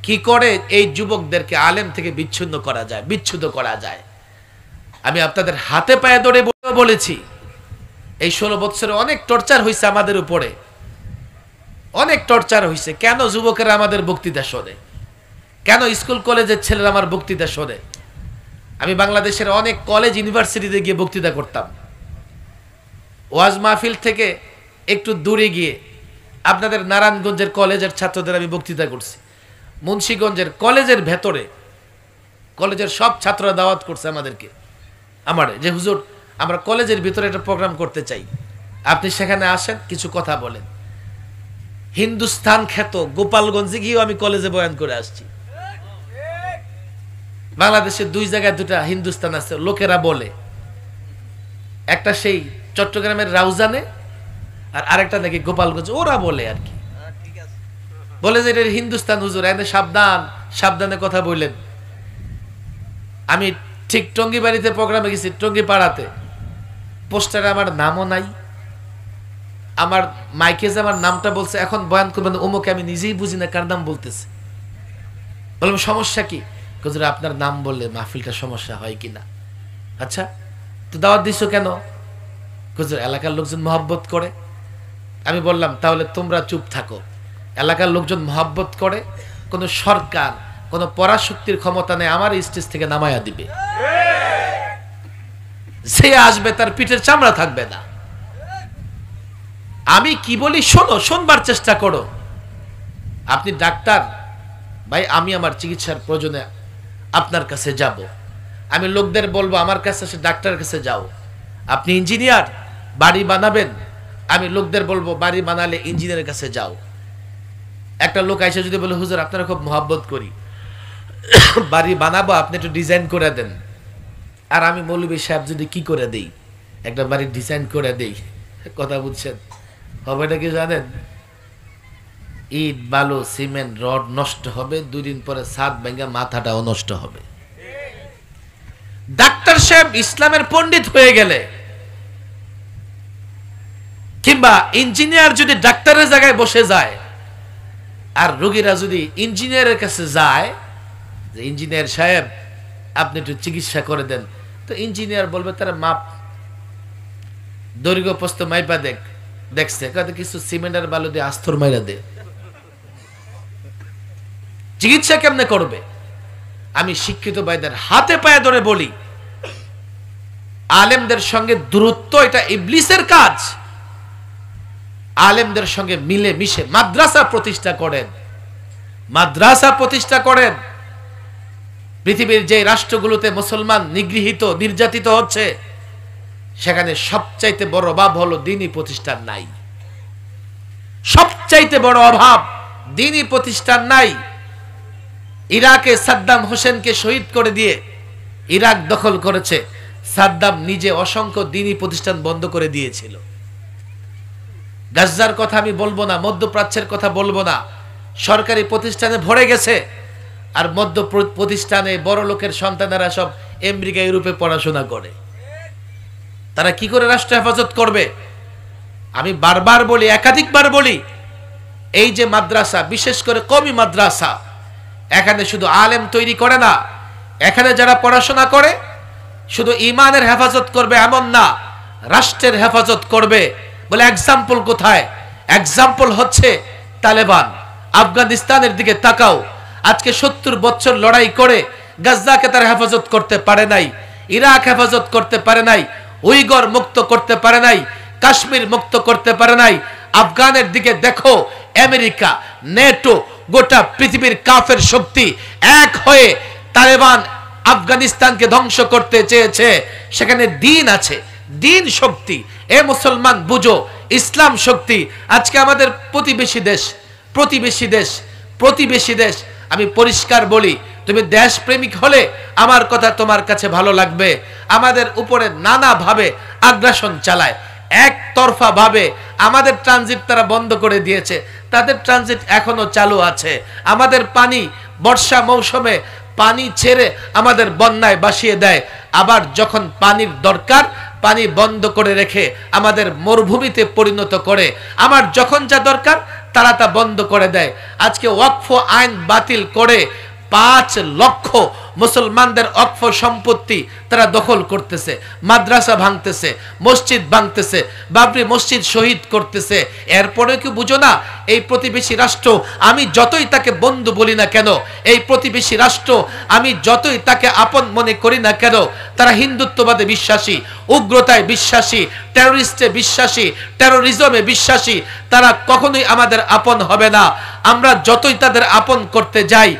কি করে এই যুবকদেরকে আলেম থেকে বিচ্ছিন্ন করা যায়, বিচ্ছুত করা যায়। আমি আপনাদের হাতে পায়ে ধরে বলেছি, এই 16 বছরে অনেক টর্চার হয়েছে আমাদের উপরে, অনেক টর্চার হয়েছে। কেন যুবকেরা আমাদের বক্তৃতা শোনে? কেন স্কুল কলেজের ছেলেরা আমার বক্তৃতা শোনে? আমি বাংলাদেশের অনেক কলেজ ইউনিভার্সিটিতে গিয়ে বক্তৃতা করতাম। ওয়াজ মাহফিল থেকে একটু দূরে গিয়ে আপনাদের নারায়ণগঞ্জের কলেজের ছাত্রদের আমি বক্তৃতা করছি। মুন্সিগঞ্জের কলেজের ভেতরে, কলেজের সব ছাত্ররা দাওয়াত করছে আমাদেরকে, আমার যে হুজুর আমরা কলেজের ভিতরে একটা প্রোগ্রাম করতে চাই, আপনি সেখানে আসেন, কিছু কথা বলেন। হিন্দুস্তান খ্যাত গোপালগঞ্জে গিয়েও আমি কলেজে বয়ান করে আসছি। বাংলাদেশের 2 জায়গায় 2টা হিন্দুস্তান আছে, লোকেরা বলে। একটা সেই চট্টগ্রামের রাউজানে, আর আরেকটা নাকি গোপালগঞ্জ, ওরা বলে আর কি, বলে যে এটা হিন্দুস্তান হুজুর, এনে সাবধান, সাবধানে কথা বললেন। আমি ঠিক টঙ্গী বাড়িতে প্রোগ্রামে গেছি, টঙ্গী পাড়াতে, পোস্টারে আমার নামও নাই, আমার মাইকে যে আমার নামটা বলছে, এখন বয়ান করবেন অমুকে, আমি নিজেই বুঝি না কার নাম বলতেছে। বললাম সমস্যা কি? হুজুর আপনার নাম বললে মাহফিলটা সমস্যা হয় কিনা। আচ্ছা, তো দাওয়াত দিছো কেন? হুজুর এলাকার লোকজন মহব্বত করে। আমি বললাম তাহলে তোমরা চুপ থাকো, এলাকার লোকজন মহব্বত করে, কোন সরকার, কোন পরাশক্তির ক্ষমতা নেই আমার স্টেজ থেকে নামায়া দিবে। যে আসবে তার পিঠের চামড়া থাকবে না। আমি কি বলি শোনো, শুনবার চেষ্টা করো। আপনি ডাক্তার, ভাই আমি আমার চিকিৎসার প্রয়োজনে আপনার কাছে যাব, আমি লোকদের বলবো আমার কাছে এসে ডাক্তারের কাছে যাও। আপনি ইঞ্জিনিয়ার, বাড়ি বানাবেন, আমি লোকদের বলবো বাড়ি বানালে ইঞ্জিনিয়ারের কাছে যাও। একটা লোক এসে যদি বলে হুজুর আপনারা খুব মহব্বত করি, বাড়ি বানাবো, আপনি একটু ডিজাইন করে দেন, আর আমি মৌলভী সাহেব যদি কি করে দেই, একটা বাড়ির ডিজাইন করে দেই, কথা বুঝছেন, হবে না কি জানেন? ইট, বালু, সিমেন্ট, রড নষ্ট হবে, 2 দিন পরে ছাদ ভেঙে মাথাটাও নষ্ট হবে। ডাক্তার সাহেব ইসলামের পণ্ডিত হয়ে গেলে, কিংবা ইঞ্জিনিয়ার যদি ডাক্তারের জায়গায় বসে যায়, আর রোগীরা যদি ইঞ্জিনিয়ারের কাছে যায় যে ইঞ্জিনিয়ার সাহেব আপনি একটু চিকিৎসা করে দেন, তো ইঞ্জিনিয়ার বলবে তারা মাপ, দৈর্ঘ্য প্রস্থ মাইপা দেখছে, কিছু সিমেন্ট আর বালু দিয়ে আস্তর মাইরা দে, চিকিৎসা কেমনে করবে? আমি শিক্ষিত ভাইদের হাতে পায়ে ধরে বলি, আলেমদের সঙ্গে দূরত্ব এটা ইবলিসের কাজ। আলেমদের সঙ্গে মিলে মিশে মাদ্রাসা প্রতিষ্ঠা করেন, মাদ্রাসা প্রতিষ্ঠা করেন। পৃথিবীর যে রাষ্ট্রগুলোতে মুসলমান নিগৃহীত, নির্যাতিত হচ্ছে, সেখানে সবচাইতে বড় অভাব হলো দ্বীনি প্রতিষ্ঠান নাই। সবচাইতে বড় অভাব দ্বীনি প্রতিষ্ঠান নাই। ইরাকে সাদ্দাম হোসেনকে শহীদ করে দিয়ে ইরাক দখল করেছে, সাদ্দাম নিজে অসংখ্য দ্বীনি প্রতিষ্ঠান বন্ধ করে দিয়েছিল। গাজ্জার কথা আমি বলবো না, মধ্যপ্রাচ্যের কথা বলবো না, সরকারি প্রতিষ্ঠানে ভরে গেছে, আর মধ্য প্রতিষ্ঠানে বড় লোকের সন্তানেরা সব আমেরিকা ইউরোপে পড়াশোনা করে। তারা কি করে রাষ্ট্র হেফাজত করবে? আমি বারবার বলি, একাধিকবার বলি, এই যে মাদ্রাসা, বিশেষ করে কওমি মাদ্রাসা, এখানে শুধু আলেম তৈরি করে না, এখানে যারা পড়াশোনা করে শুধু ইমানের হেফাজত করবে এমন না, রাষ্ট্রের হেফাজত করবে। বলে এক্সাম্পল কোথায়? এক্সাম্পল হচ্ছে তালেবান। আফগানিস্তানের দিকে তাকাও, আজকে 70 বছর লড়াই করে গাজ্জাকে তারা হেফাজত করতে পারে নাই, ইরাক হেফাজত করতে পারে নাই, উইগর মুক্ত করতে পারে নাই, কাশ্মীর মুক্ত করতে পারে নাই। আফগানের দিকে দেখো, আমেরিকা, নেটো, গোটা পৃথিবীর কাফের শক্তি এক হয়ে তালেবান আফগানিস্তানকে ধ্বংস করতে চেয়েছে, সেখানে দ্বীন আছে, দ্বীন শক্তি। এ মুসলমান বুঝো, ইসলাম শক্তি। আজকে আমাদের প্রতিবেশী দেশ, প্রতিবেশী দেশ, প্রতিবেশী দেশ, আমি পরিষ্কার বলি, তুমি দেশপ্রেমিক হলে আমার কথা তোমার কাছে ভালো লাগবে। আমাদের উপরে নানাভাবে আগ্রাসন চালায়, একতরফা ভাবে আমাদের ট্রানজিট তারা বন্ধ করে দিয়েছে, তাদের ট্রানজিট এখনো চালু আছে। আমাদের পানি বর্ষা মৌসুমে পানি ছেড়ে আমাদের বন্যায় ভাসিয়ে দেয়, আবার যখন পানির দরকার পানি বন্ধ করে রেখে আমাদের মরুভূমিতে পরিণত করে। আমার যখন যা দরকার তারা তা বন্ধ করে দেয়। আজকে ওয়াকফ আইন বাতিল করে 5 লক্ষ মুসলমানদের ওয়াকফ সম্পত্তি তারা দখল করতেছে, মাদ্রাসা ভাঙতেছে, মসজিদ ভাঙতেছে, বাবরি মসজিদ শহীদ করতেছে। এরপরে কি বুঝো না, এই প্রতিবেশী রাষ্ট্র আমি যতই তাকে বন্ধু বলি না কেন, এই প্রতিবেশী রাষ্ট্র আমি যতই তাকে আপন মনে করি না কেন, তারা হিন্দুত্ববাদে বিশ্বাসী, উগ্রতায় বিশ্বাসী, টেররিস্টে বিশ্বাসী, টেরোরিজমে বিশ্বাসী। তারা কখনোই আমাদের আপন হবে না। আমরা যতই তাদের আপন করতে যাই,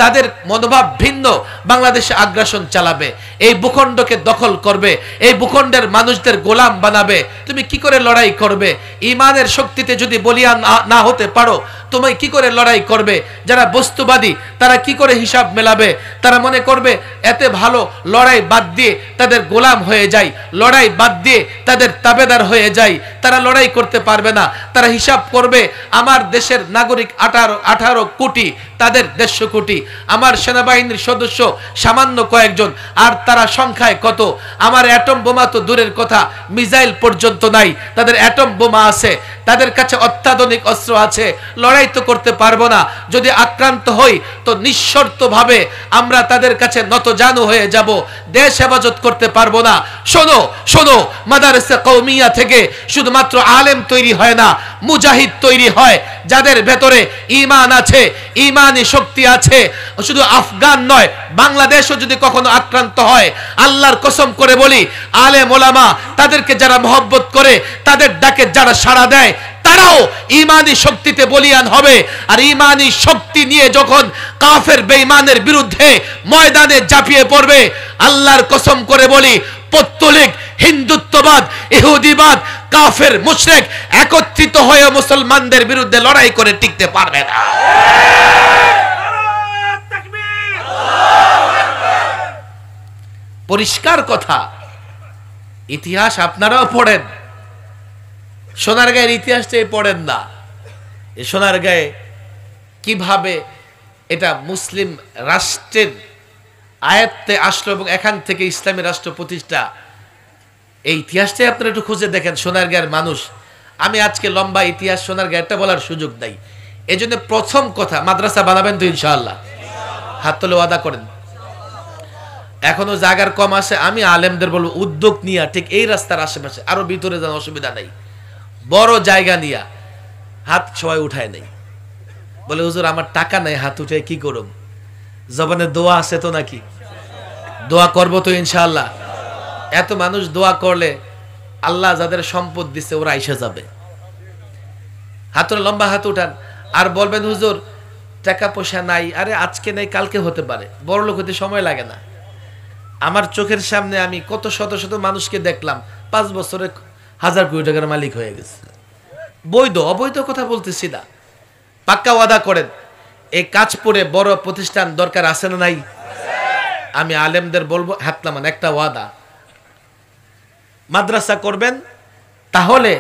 তাদের মনোভাব ভিন্ন। বাংলাদেশে আগ্রাসন চালাবে, এই ভূখণ্ডকে দখল করবে, এই ভূখণ্ডের মানুষদের গোলাম বানাবে। তুমি কি করে লড়াই করবে? ইমানের শক্তিতে যদি বলিয়ান না হতে পারো, তুমি কি করে লড়াই করবে? যারা বস্তুবাদী তারা কি করে হিসাব মেলাবে? তারা মনে করবে এতে ভালো লড়াই বাদ দিয়ে তাদের গোলাম হয়ে যায়, লড়াই বাদ দিয়ে তাদের তাবেদার হয়ে যায়। তারা লড়াই করতে পারবে না। তারা হিসাব করবে আমার দেশের নাগরিক 18 কোটি, তাদের 150 কোটি। আমার সেনাবাহিনীর সদস্য সামান্য কয়েকজন, আর তারা সংখ্যায় কত? আমার অ্যাটম বোমা তো দূরের কথা, মিসাইল পর্যন্ত নাই। তাদের অ্যাটম বোমা আছে, তাদের কাছে অত্যাধুনিক অস্ত্র আছে। লড়াই তো করতে পারবো না। যদি আক্রান্ত হই তো নিঃশর্তভাবে আমরা তাদের কাছে নতজানু হয়ে যাব, দেশ হেফাজত করতে পারবো না। শোনো শোনো, মাদারসা কওমিয়া থেকে শুধুমাত্র আলেম তৈরি হয় না, মুজাহিদ তৈরি হয়, যাদের ভেতরে ঈমান আছে, ঈমানি শক্তি আছে। শুধু আফগান নয়, বাংলাদেশও যদি কখনো আক্রান্ত হয়, আল্লাহর কসম করে বলি, আলেম ওলামা তাদেরকে যারা মহব্বত করে, তাদের ডাকে যারা সাড়া দেয়, তারাও ঈমানি শক্তিতে বলিয়ান হবে। আর ঈমানি শক্তি নিয়ে যখন কাফের বেঈমানের বিরুদ্ধে ময়দানে ঝাঁপিয়ে পড়বে, আল্লাহর কসম করে বলি, পৌত্তলিক, হিন্দুত্ববাদ, ইহুদিবাদ, কাফের, মুশরিক একত্রিত হয়ে মুসলমানদের বিরুদ্ধে লড়াই করে টিকতে পারবে না। পরিষ্কার কথা। ইতিহাস আপনারাও পড়েন, সোনারগাঁয়ের ইতিহাসটাই পড়েন না। এই সোনারগাঁয়ে কিভাবে এটা মুসলিম রাষ্ট্রের আয়ত্তে আসলো এবং এখান থেকে ইসলামী রাষ্ট্র প্রতিষ্ঠা, এই ইতিহাসটাই আপনারা একটু খুঁজে দেখেন। সোনারগাঁয়ের মানুষ, আমি আজকে লম্বা ইতিহাস সোনারগাঁয়েরটা বলার সুযোগ নাই। এই জন্য প্রথম কথা, মাদ্রাসা বানাবেন তো ইনশাআল্লাহ? হাত তুলে ওয়াদা করেন। এখনো জায়গার কম আছে, আমি আলেমদের বলবো উদ্যোগ নিয়ে ঠিক এই রাস্তার আশেপাশে আরো ভিতরে যান, অসুবিধা নাই, বড় জায়গা নিয়া। হাত সবাই উঠায় নেই, বলে হুজুর আমার টাকা নাই, হাত উঠে কি করব? জবানে দোয়া আছে তো নাকি? দোয়া করবো তো ইনশাআল্লাহ। এত মানুষ দোয়া করলে আল্লাহ যাদের সম্পদ দিচ্ছে ওরা আইসা যাবে। হাতের লম্বা হাত উঠান। আর বলবেন হুজুর টাকা পয়সা নাই, আরে আজকে নাই কালকে হতে পারে, বড় লোক হতে সময় লাগে না। আমার চোখের সামনে আমি কত শত শত মানুষকে দেখলাম 5 বছরে 1000 কোটি টাকার মালিক হয়ে গেছে। বৈধ অবৈধ কথা বলতেছি না, পাক্কা ওয়াদা করেন। এই কাজপুরে বড় প্রতিষ্ঠান দরকার আছে না নাই? আমি আলেমদের বলবো, হাত নামান, একটা ওয়াদা, মাদ্রাসা করবেন। তাহলে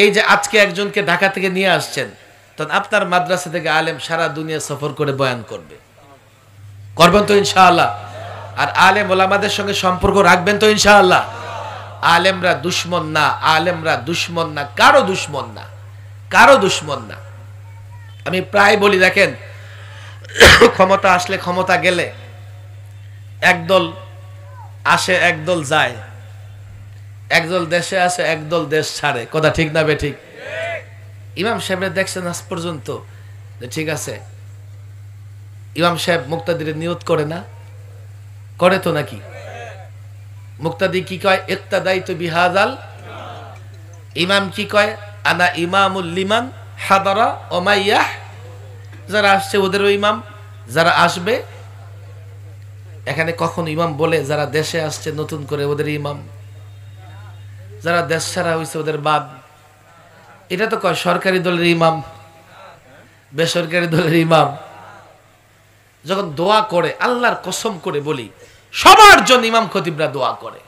এই যে আজকে একজনকে ঢাকা থেকে নিয়ে আসছেন, তখন আপনার মাদ্রাসা থেকে আলেম সারা দুনিয়া সফর করে বয়ান করবে। করবেন তো ইনশাআল্লাহ? আর আলেম ওলামাদের সঙ্গে সম্পর্ক রাখবেন তো ইনশাআল্লাহ? আলেমরা দুশ্মন না, আলেমরা দুশ্মন না, কারো দুশ্মন না, কারো দুশ্মন না। আমি প্রায় বলি, দেখেন ক্ষমতা আসলে ক্ষমতা গেলে একদল আসে একদল যায়, একদল দেশে আসে একদল দেশ ছাড়ে। কথা ঠিক না বেঠিক? ইমাম সাহেবরা দেখছেন আজ পর্যন্ত? ঠিক আছে, ইমাম সাহেব মুক্তাদির নিয়ত করে না? করে তো নাকি? মুক্তাদি কি কয়? ইক্তাদাইতু বিহাযাল। ইমাম কি কয়? আনা ইমামুল লিমান হাদারা ওয়া মাইয়াহ। যারা আসছে ওদেরও ইমাম, যারা আসবে এখানে কখন ইমাম বলে যারা দেশে আসছে নতুন করে ওদের ইমাম, যারা দেশ ছাড়া হয়েছে ওদের বাদ? এটা তো কয় সরকারি দলের ইমাম, বেসরকারি দলের ইমাম। যখন দোয়া করে, আল্লাহর কসম করে বলি, সবার জন্য ইমাম খতিবরা দোয়া করে,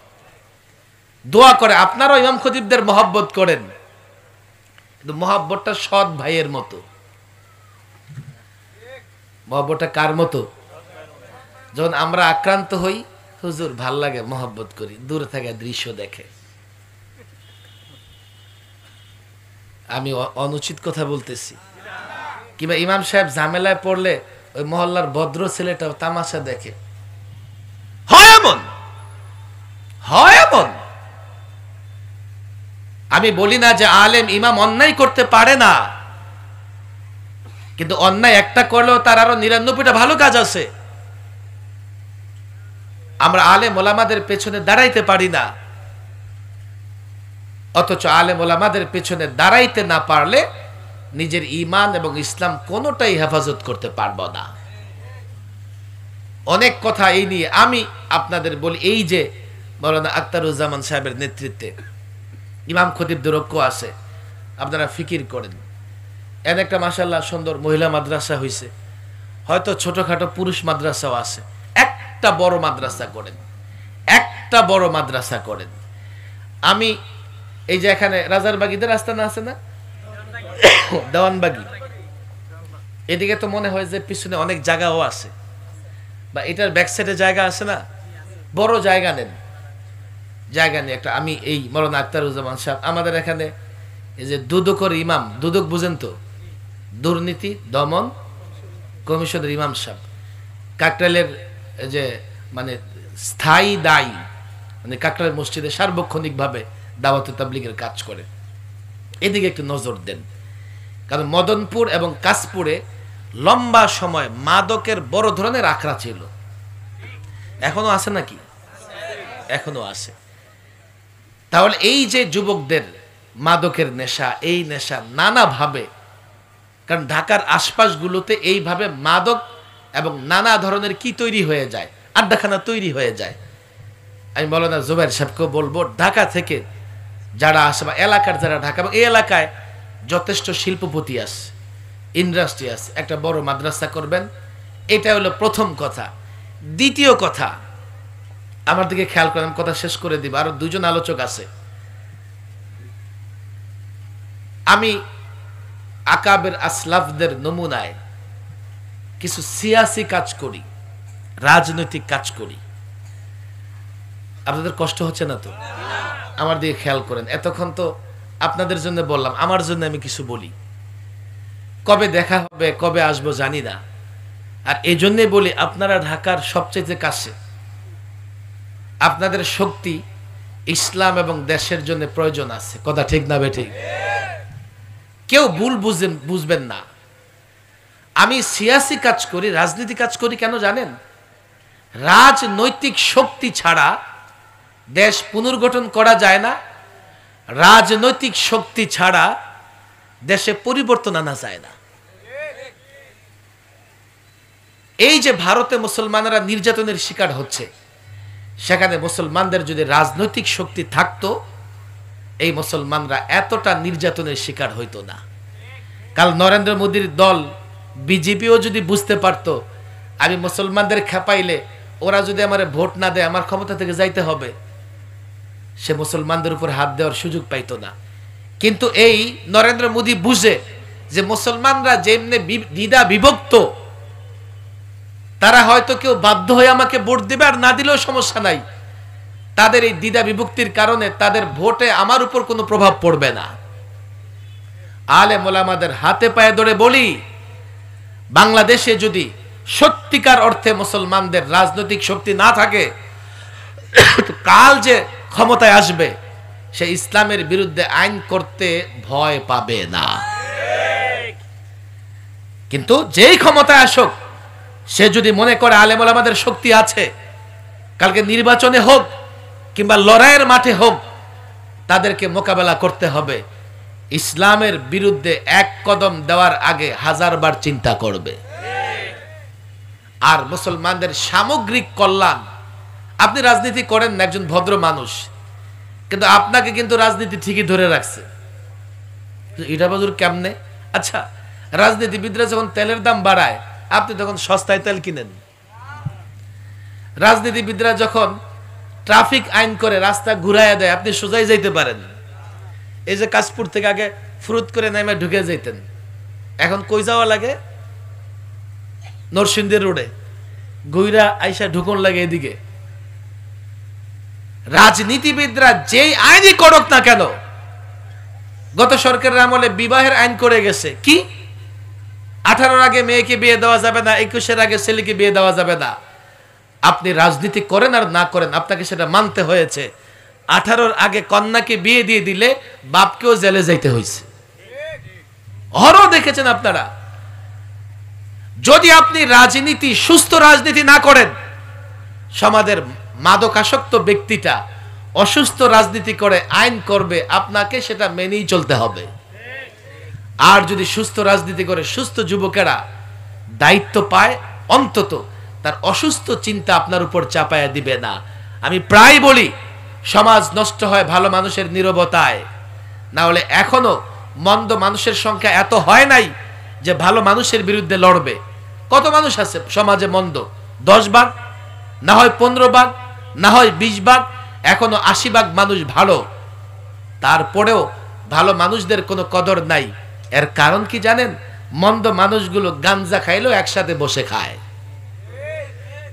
দোয়া করে। আপনারাও ইমাম খতিবদের মহব্বত করেন, কিন্তু মহব্বতটা সৎ ভাইয়ের মতো। মহব্বতটা কার মতো? যখন আমরা আক্রান্ত হই, হুজুর ভাল লাগে, মহব্বত করি, দূরে থাকা দৃশ্য দেখে। আমি অনুচিত কথা বলতেছি? কিংবা ইমাম সাহেব ঝামেলায় পড়লে ওই মহল্লার ভদ্র ছেলেটাও তামাশা দেখে। হয় এমন, হয় এমন। আমি বলি না যে আলেম ইমাম অন্যায় করতে পারে না, কিন্তু অন্যায় একটা করলেও তার আরো ৯৯টা ভালো কাজ আছে। আমরা আলেম ওলামাদের পেছনে দাঁড়াইতে পারি না, অথচ আলেম ওলামাদের পেছনে দাঁড়াইতে না পারলে নিজের ঈমান এবং ইসলাম কোনোটাই হেফাজত করতে পারবো না। অনেক কথা এই নিয়ে আমি আপনাদের বলি। এই যে মাওলানা আখতারুজ্জামান সাহেবের নেতৃত্বে ইমাম খতিবদের ঐক্য আছে, আপনারা ফিকির করেন। এর একটা মাশাআল্লাহ সুন্দর মহিলা মাদ্রাসা হয়েছে, হয়তো ছোটখাটো পুরুষ মাদ্রাসাও আছে। একটা বড় মাদ্রাসা করেন, একটা বড় মাদ্রাসা করেন। আমি এই যে এখানে রাজারবাগীদের আস্তানা আছে না, দেওয়ানবাগি, এদিকে তো মনে হয় যে পিছনে অনেক জায়গাও আছে, বা এটার ব্যাক সাইডে জায়গা আছে না, বড় জায়গা নেন, জায়গা নিয়ে একটা। আমি এই মাওলানা আখতারুজ্জামান সাহেব আমাদের এখানে এই যে দুদকের ইমাম, দুদক বুঝেন তো, দুর্নীতি দমন কমিশনের ইমাম সাহেব, কাকরাইলের যে মানে স্থায়ী দায়ী, মানে কাকরাইল মসজিদে সার্বক্ষণিকভাবে দাওয়াতে তাবলীগের কাজ করে। এদিকে একটু নজর দেন, কারণ মদনপুর এবং কাশপুরে লম্বা সময় মাদকের বড় ধরনের আখড়া ছিল। এখনো আছে নাকি? এখনো আছে। তাহলে এই যে যুবকদের মাদকের নেশা, এই নেশা নানাভাবে, কারণ ঢাকার আশপাশগুলোতে এইভাবে মাদক এবং নানা ধরনের কি তৈরি হয়ে যায়, আড্ডাখানা তৈরি হয়ে যায়। আমি মাওলানা জুবায়ের সাহেবকে বলবো, ঢাকা থেকে যারা আসে বা এলাকার যারা ঢাকা এবং এই এলাকায় যথেষ্ট শিল্পপতি আছে, ইন্ডাস্ট্রি আছে, একটা বড় মাদ্রাসা করবেন। এটা হলো প্রথম কথা। দ্বিতীয় কথা, আমার দিকে খেয়াল করেন, কথা শেষ করে দিব, আরো দুজন আলোচক আছে। আমি আকাবের আসলাফদের নমুনায় কিছু সিয়াসি কাজ করি, রাজনৈতিক কাজ করি। আপনাদের কষ্ট হচ্ছে না তো? আমার দিকে খেয়াল করেন। এতক্ষণ তো আপনাদের জন্য বললাম, আমার জন্য আমি কিছু বলি। কবে দেখা হবে, কবে আসবো জানি না। আর এই জন্যই বলি, আপনারা ঢাকার সবচেয়ে কাছে, আপনাদের শক্তি ইসলাম এবং দেশের জন্য প্রয়োজন আছে। কথা ঠিক না বেঠিক? কেউ ভুল বুঝবেন না। আমি সিয়াসি কাজ করি, রাজনীতি কাজ করি কেন জানেন? রাজনৈতিক শক্তি ছাড়া দেশ পুনর্গঠন করা যায় না, রাজনৈতিক শক্তি ছাড়া দেশে পরিবর্তন আনা যায় না। এই যে ভারতে মুসলমানরা নির্যাতনের শিকার হচ্ছে, সেখানে মুসলমানদের যদি রাজনৈতিক শক্তি থাকতো, এই মুসলমানরা এতটা নির্যাতনের শিকার হইতো না। কাল নরেন্দ্র মোদীর দল বিজেপিও যদি বুঝতে পারতো আমি মুসলমানদের খেপাইলে ওরা যদি আমার ভোট না দেয়, আমার ক্ষমতা থেকে যাইতে হবে, সে মুসলমানদের উপর হাত দেওয়ার সুযোগ পাইতো না। কিন্তু এই নরেন্দ্র মোদী বুঝে যে মুসলমানরা যেমনি দ্বিধা বিভক্ত, তারা হয়তো কেউ বাধ্য হয়ে আমাকে ভোট দেবে, আর না দিলেও সমস্যা নাই। তাদের এই দ্বিধা বিভক্তির কারণে তাদের ভোটে আমার উপর কোনো প্রভাব পড়বে না। আলেম ওলামাদের হাতে পায়ে ধরে বলি, বাংলাদেশে যদি সত্যিকার অর্থে মুসলমানদের রাজনৈতিক শক্তি না থাকে, কাল যে ক্ষমতায় আসবে সে ইসলামের বিরুদ্ধে আইন করতে ভয় পাবে না। কিন্তু যেই ক্ষমতায় আসুক, সে যদি মনে করে আলেম ওলামাদের শক্তি আছে, কালকে নির্বাচনে হোক কিংবা লড়াইয়ের মাঠে হোক, তাদেরকে মোকাবেলা করতে হবে। ইসলামের বিরুদ্ধে এক কদম দেওয়ার আগে 1000 বার চিন্তা করবে। আর মুসলমানদের সামগ্রিক কল্যাণ। আপনি রাজনীতি করেন না, একজন ভদ্র মানুষ, কিন্তু আপনাকে কিন্তু রাজনীতি ঠিকই ধরে রাখছে। এটা বাজুর কেমনে? আচ্ছা, রাজনীতিবিদরা যখন তেলের দাম বাড়ায় আপনি তখন সস্তায় তেল কিনেন। রাজনীতিবিদরা যখন ট্রাফিক আইন করে রাস্তা ঘুরাইয়া দেয় আপনি সোজাই যাইতে পারেন। এই যে কাশপুর থেকে আগে ফুরুত করে নেমে ঢুকে যাইতেন, এখন কই যাওয়া লাগে? নরসিংদী রোডে গুইরা আইসা ঢুকন লাগে এদিকে। রাজনীতিবিদরা যেই আইনই করুক না কেন, গত সরকারের আমলে বিবাহের আইন করে গেছে কি 18-র আগে মেয়েকে বিয়ে দেওয়া যাবে না, 21-এর আগে ছেলেকে বিয়ে দেওয়া যাবে না। আপনি রাজনীতি করেন আর না করেন আপনাকে সেটা মানতে হয়েছে। 18-র আগে কন্যাকে বিয়ে দিয়ে দিলে বাপকেও জেলে যাইতে হয়েছে। হরও দেখেছেন আপনারা। যদি আপনি রাজনীতি, সুস্থ রাজনীতি না করেন, সমাজের মাদকাসক্ত ব্যক্তিটা অসুস্থ রাজনীতি করে আইন করবে, আপনাকে সেটা মেনেই চলতে হবে। আর যদি সুস্থ রাজনীতি করে সুস্থ যুবকেরা দায়িত্ব পায়, অন্তত তার অসুস্থ চিন্তা আপনার উপর চাপায়া দিবে না। আমি প্রায় বলি সমাজ নষ্ট হয় ভালো মানুষের নীরবতায়, না হলে এখনো মন্দ মানুষের সংখ্যা এত হয় নাই যে ভালো মানুষের বিরুদ্ধে লড়বে। কত মানুষ আছে সমাজে মন্দ? 10 ভাগ, না হয় 15 ভাগ, না হয় 20 ভাগ, এখনো 80 ভাগ মানুষ ভালো। তারপরেও ভালো মানুষদের কোনো কদর নাই। এর কারণ কি জানেন? মন্দ মানুষগুলো গাঞ্জা খাইলেও একসাথে বসে খায়,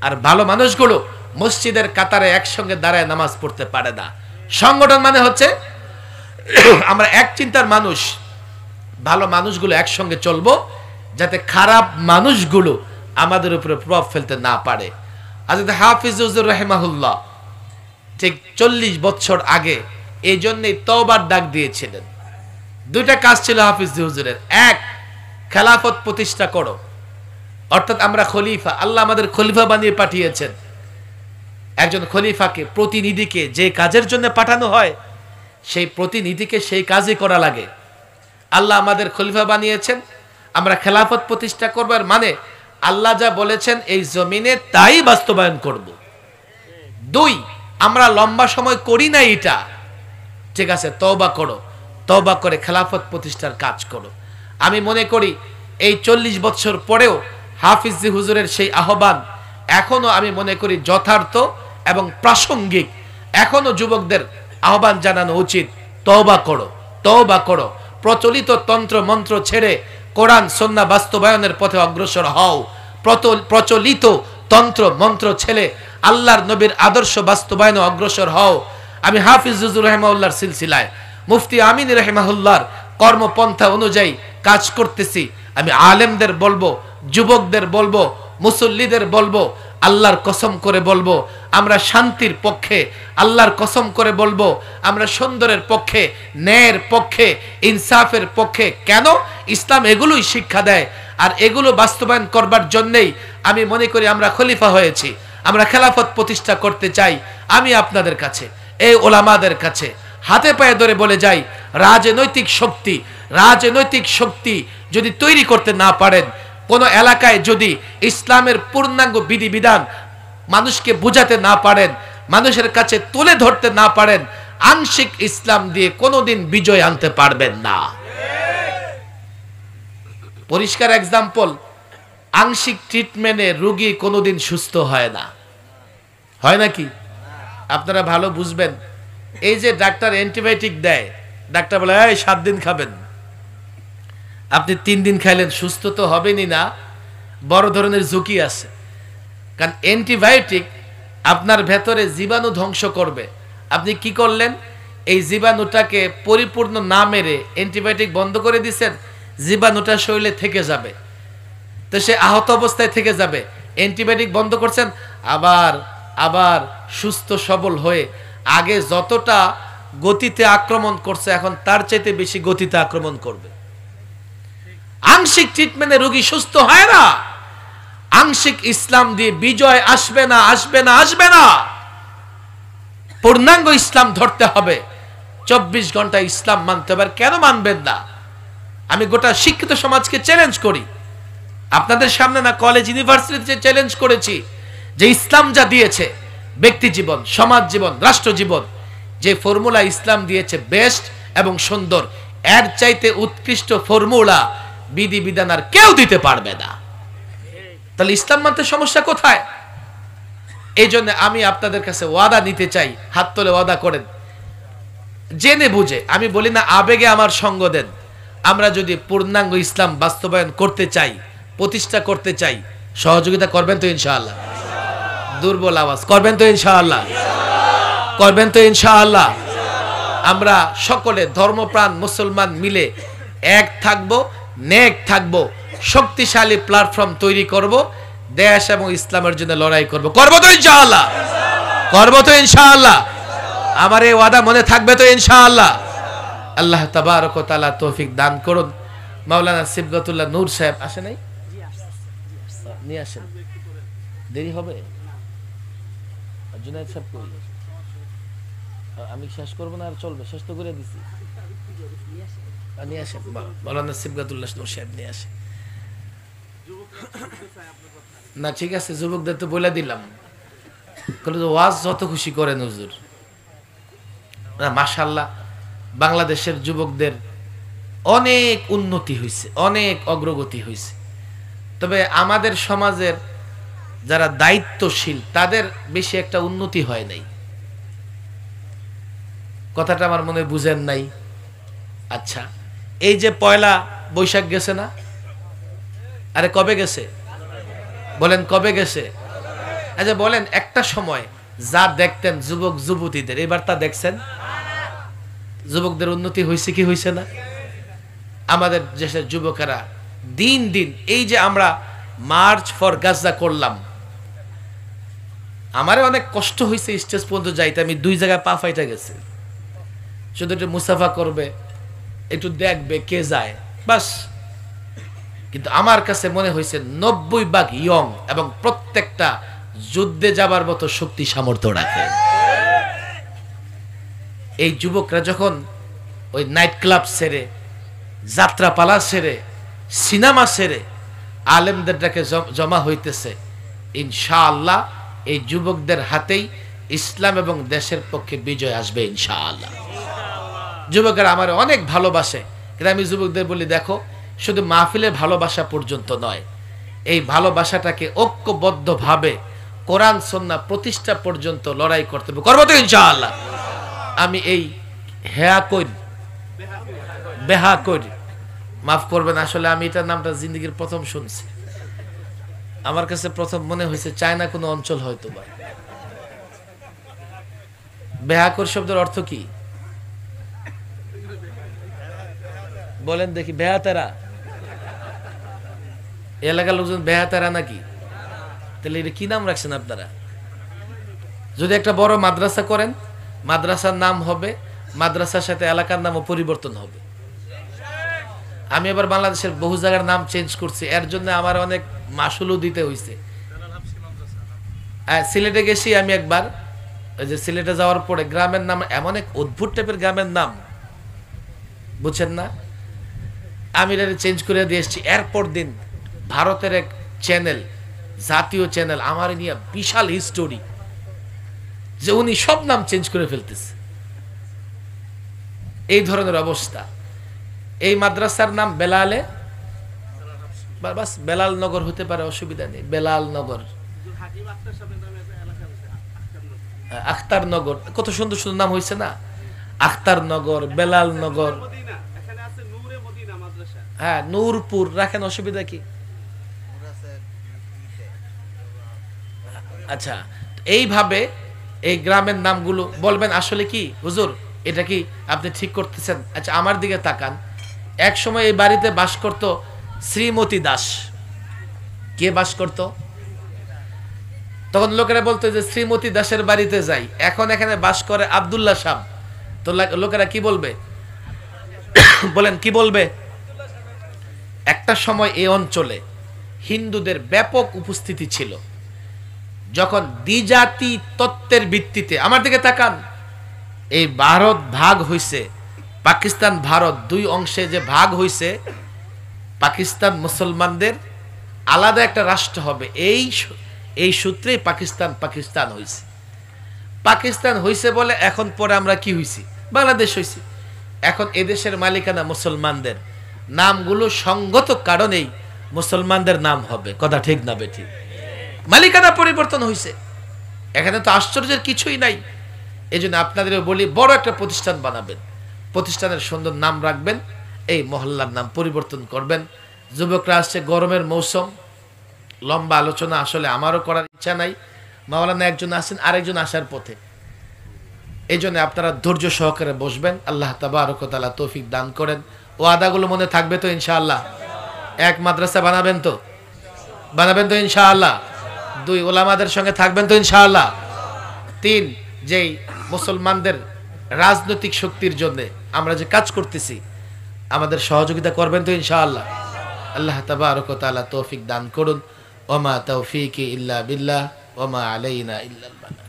আর ভালো মানুষগুলো মসজিদের কাতারে একসঙ্গে দাঁড়ায় নামাজ পড়তে পারে না। সংগঠন মানে হচ্ছে আমরা এক চিন্তার মানুষ, ভালো মানুষগুলো একসঙ্গে চলবো যাতে খারাপ মানুষগুলো আমাদের উপরে প্রভাব ফেলতে না পারে। হযরত হাফিজ হুজুর রাহিমাহুল্লাহ ঠিক 40 বছর আগে এই জন্যই তওবার ডাক দিয়েছিলেন। 2টা কাজ ছিল হাফিজ হুজুরের। এক, খেলাফত প্রতিষ্ঠা করো, অর্থাৎ আমরা খলিফা, আল্লাহ আমাদের খলিফা বানিয়ে পাঠিয়েছেন। একজন খলিফাকে, প্রতিনিধিকে যে কাজের জন্য পাঠানো হয় সেই প্রতিনিধিকে সেই কাজই করা লাগে। আল্লাহ আমাদের খলিফা বানিয়েছেন, আমরা খেলাফত প্রতিষ্ঠা করব, এর মানে আল্লাহ যা বলেছেন এই জমিনে তাই বাস্তবায়ন করব। 2, আমরা লম্বা সময় করি না এটা, ঠিক আছে, তওবা করো, তওবা করে খেলাফত প্রতিষ্ঠার কাজ করো। আমি মনে করি এই 40 বছর পরেও হাফিজ হুজুরের সেই আহ্বান এখনো আমি মনে করি যথার্থ এবং প্রাসঙ্গিক। এখনো যুবকদের আহ্বান জানানো উচিত, তওবা করো, তওবা করো, প্রচলিত তন্ত্র মন্ত্র ছেড়ে কোরআন সুন্নাহ বাস্তবায়নের পথে অগ্রসর হও। প্রচলিত তন্ত্র মন্ত্র ছেড়ে আল্লাহর নবীর আদর্শ বাস্তবায়নে অগ্রসর হও। আমি হাফিজ হুজুর রাহিমাহুল্লাহর সিলসিলায় মুফতি আমিন রাহিমাহুল্লাহর কর্মপন্থা অনুযায়ী কাজ করতেছি। আমি আলেমদের বলবো, যুবকদের বলবো, মুসল্লিদের বলবো, আল্লাহর কসম করে বলবো আমরা শান্তির পক্ষে, আল্লাহর কসম করে বলবো আমরা সুন্দরের পক্ষে, ন্যায়ের পক্ষে, ইনসাফের পক্ষে। কেন? ইসলাম এগুলোই শিক্ষা দেয়, আর এগুলো বাস্তবায়ন করবার জন্যই আমি মনে করি আমরা খলিফা হয়েছি। আমরা খেলাফত প্রতিষ্ঠা করতে চাই। আমি আপনাদের কাছে, এই ওলামাদের কাছে হাতে পায়ে ধরে বলে যাই, রাজনৈতিক শক্তি যদি তৈরি করতে না পারেন, কোন এলাকায় যদি ইসলামের পূর্ণাঙ্গ বিধিবিধান মানুষকে বুঝাতে না পারেন, মানুষের কাছে তুলে ধরতে না পারেন, আংশিক ইসলাম দিয়ে কোনোদিন বিজয় আনতে পারবেন না। পরিষ্কার এক্সাম্পল, আংশিক ট্রিটমেন্টে রোগী কোনোদিন সুস্থ হয় না, হয় নাকি? আপনারা ভালো বুঝবেন। এই যে ডাক্তার অ্যান্টিবায়োটিক দেয়, ডাক্তার বলে এই 7 দিন খাবেন, আপনি 3 দিন খাইলেন, সুস্থ তো হবেনই না, বড় ধরনের ঝুঁকি আছে। কারণ অ্যান্টিবায়োটিক আপনার ভেতরে জীবাণু ধ্বংস করবে। আপনি কি করলেন? এই জীবাণুটাকে পরিপূর্ণ না মেরে অ্যান্টিবায়োটিক বন্ধ করে দিচ্ছেন, জীবাণুটা শরীরে থেকে যাবে, তো সে আহত অবস্থায় থেকে যাবে। অ্যান্টিবায়োটিক বন্ধ করছেন, আবার সুস্থ সবল হয়ে আগে যতটা গতিতে আক্রমণ করছে এখন তার চাইতে বেশি গতিতে আক্রমণ করবে। আংশিক ট্রিটমেন্টে রোগী সুস্থ হয় না। আংশিক ইসলাম দিয়ে বিজয় আসবে না। পূর্ণাঙ্গ ইসলাম ধরতে হবে। 24 ঘন্টা ইসলাম মানতে হবে। কেন মানবেন না? আমি গোটা শিক্ষিত সমাজকে চ্যালেঞ্জ করি, আপনাদের সামনে না কলেজ ইউনিভার্সিটিতে চ্যালেঞ্জ করেছি যে ইসলাম যা দিয়েছে ব্যক্তি জীবন, সমাজ জীবন, রাষ্ট্র জীবন, যে ফর্মুলা ইসলাম দিয়েছে বেস্ট এবং সুন্দর, এর চাইতে উৎকৃষ্ট ফর্মুলা বিধি বিধান আর কেউ দিতে পারবে না। তাহলে ইসলাম মানতে সমস্যা কোথায়? এই জন্য আমি আপনাদের কাছে ওয়াদা নিতে চাই, হাত তোলে ওয়াদা করেন, জেনে বুঝে, আমি বলি না আবেগে আমার সঙ্গ দেন, আমরা যদি পূর্ণাঙ্গ ইসলাম বাস্তবায়ন করতে চাই, প্রতিষ্ঠা করতে চাই, সহযোগিতা করবেন তো ইনশাআল্লাহ? দুর্বল আওয়াজ, করবেন তো ইনশাআল্লাহ? করবেন তো ইনশাআল্লাহ? আমরা সকলে ধর্মপ্রাণ মুসলমান মিলে এক থাকব, নেক থাকব, শক্তিশালী প্ল্যাটফর্ম তৈরি করব, দেশ এবং ইসলামের জন্য লড়াই করব। করব তো ইনশাআল্লাহ? করব তো ইনশাআল্লাহ? আমার এই ওয়াদা মনে থাকবে তো ইনশাআল্লাহ? আল্লাহ তাবারক ওয়া তাআলা তৌফিক দান করুন। মাওলানা সিবগাতুল্লাহ নূর সাহেব আসে নাই? নিয়ে আসেন, দেরি হবে। জুনায়েদ সাহেব কই? আমি শেষ করব না আর চলবে? শেষ তো করে দিছি। নিয়ে আসেন মাওলানা সিবগাতুল্লাহ নূর সাহেব, নিয়ে আসেন। না ঠিক আছে, যুবকদের তো বলে দিলাম, ওয়াজ যত খুশি করেন হুজুর। মাশাআল্লাহ, বাংলাদেশের যুবকদের অনেক উন্নতি হয়েছে, অনেক অগ্রগতি হয়েছে। তবে আমাদের সমাজের যারা দায়িত্বশীল তাদের বেশি একটা উন্নতি হয় নাই। কথাটা আমার মনে বুঝেন নাই? আচ্ছা, এই যে পয়লা বৈশাখ গেছে না? আরে কবে গেছে বলেন, কবে গেছে? আচ্ছা বলেন, একটা সময় যা দেখতেন যুবক যুবতীদের, এবার তা দেখছেন? যুবকদের উন্নতি হয়েছে কি হয়েছে না? আমাদের দেশের যুবকেরা দিন দিন, এই যে আমরা মার্চ ফর গাজা করলাম, আমারে অনেক কষ্ট হয়েছে স্টেজ পর্যন্ত যাইতে, আমি 2 জায়গায় পা ফাইটা গেছে। শুধু একটু মুসাফা করবে, একটু দেখবে কে যায়, বাস। কিন্তু আমার কাছে মনে হয়েছে 90% ইয়ং এবং প্রত্যেকটা যুদ্ধে যাবার মতো শক্তি সামর্থ্য রাখে। এই যুবকরা যখন ওই নাইট ক্লাব ছেড়ে, যাত্রাপালা ছেড়ে, সিনেমা ছেড়ে আলেমদের ডাকে জমা হইতেছে, ইনশাআল্লাহ এই যুবকদের হাতেই ইসলাম এবং দেশের পক্ষে বিজয় আসবে ইনশাআল্লাহ। যুবকেরা আমার অনেক ভালোবাসে, কিন্তু আমি যুবকদের বলি, দেখো শুধু মাহফিলের ভালোবাসা পর্যন্ত নয়, এই ভালোবাসাটাকে ঐক্যবদ্ধভাবে কোরআন সুন্নাহ প্রতিষ্ঠা পর্যন্ত লড়াই করতে হবে। করবো তো ইনশাআল্লাহ? আমি এই বেহা করি, মাফ করবেন, আসলে আমি এটার নামটা জিন্দগির প্রথম শুনছি। আমার কাছে প্রথম মনে হয়েছে চায়না কোনো অঞ্চল হয়তো বা। বেহাকর শব্দের অর্থ কি বলেন দেখি? বেহাতারা, এলাকার লোকজন বেহাতারা নাকি? তাহলে এটা কি নাম রাখছেন আপনারা? যদি একটা বড় মাদ্রাসা করেন, মাদ্রাসার নাম হবে, মাদ্রাসার সাথে এলাকার নামও পরিবর্তন হবে। আমি এবার বাংলাদেশের বহু জায়গার নাম চেঞ্জ করছি, এর জন্য আমার অনেক মাসুলও দিতে হয়েছে। সিলেটে গেছি আমি একবার, ওই যে সিলেটে যাওয়ার পরে গ্রামের নাম এমন এক অদ্ভুত টাইপের গ্রামের নাম, বুঝছেন না? আমি এটা চেঞ্জ করে দিয়ে এসেছি। এরপর দিন ভারতের এক চ্যানেল, জাতীয় চ্যানেল, আমার নিয়ে বিশাল হিস্টোরি, যে উনি সব নাম চেঞ্জ করে ফেলতেছে। এই ধরনের অবস্থা। এই মাদ্রাসার নাম বেলালে, বাস বেলাল নগর হতে পারে, অসুবিধা নেই, বেলাল নগর, আখতার নগর, কত সুন্দর সুন্দর নাম হয়েছে না? আখতার নগর, বেলাল নগর, হ্যাঁ নূরপুর রাখেন, অসুবিধা কি? আচ্ছা, এইভাবে এই গ্রামের নামগুলো বলবেন। আসলে কি হুজুর, এটা কি আপনি ঠিক করতেছেন? আচ্ছা আমার দিকে তাকান। এক সময় এই বাড়িতে বাস করত শ্রীমতী দাস। কে বাস করত? তখন লোকেরা বলতো যে শ্রীমতী দাসের বাড়িতে যাই। এখন এখানে বাস করে আব্দুল্লাহ সাহেব। তো লোকেরা কি বলবে বলেন, কি বলবে? একটা সময় এই অঞ্চলে হিন্দুদের ব্যাপক উপস্থিতি ছিল। যখন দ্বিজাতি তত্ত্বের ভিত্তিতে, আমার দিকে তাকান, এই ভারত ভাগ হইছে, পাকিস্তান ভারত 2 অংশে যে ভাগ হইছে, পাকিস্তান মুসলমানদের আলাদা একটা রাষ্ট্র হবে। এই সূত্রেই পাকিস্তান হয়েছে। পাকিস্তান হয়েছে বলে এখন পরে আমরা কি হয়েছি, বাংলাদেশ হয়েছি। এখন এদেশের মালিকানা মুসলমানদের, নামগুলো সঙ্গত কারণেই মুসলমানদের নাম হবে। কথা ঠিক না বেঠিক? মালিকানা পরিবর্তন হয়েছে, এখানে তো আশ্চর্যের কিছুই নাই। এই জন্য আপনাদের বলি, বড় একটা প্রতিষ্ঠান বানাবেন, প্রতিষ্ঠানের সুন্দর নাম রাখবেন, এই মহল্লার নাম পরিবর্তন করবেন। যুবকরা আসছে, গরমের মৌসুম, লম্বা আলোচনা আসলে আমারও করার ইচ্ছা নাই। মাওলানা একজন আসেন, আরেকজন আসার পথে। এই জন্য আপনারা ধৈর্য সহকারে বসবেন। আল্লাহ তাবারক ওয়া তাআলা তৌফিক দান করেন। ও আদাগুলো মনে থাকবে তো ইনশাআল্লাহ? এক, মাদ্রাসা বানাবেন তো? বানাবেন তো ইনশাআল্লাহ? 2, ওলামাদের সঙ্গে থাকবেন তো ইনশাআল্লাহ? 3, যেই মুসলমানদের রাজনৈতিক শক্তির জন্য আমরা যে কাজ করতেছি, আমাদের সহযোগিতা করবেন তো ইনশাআল্লাহ? আল্লাহ তাবারক ওয়া তাআলা তৌফিক দান করুন। ওয়া মা তাওফীকি ইল্লা বিল্লাহ ওয়া মা আলাইনা ইল্লাল বালাগ।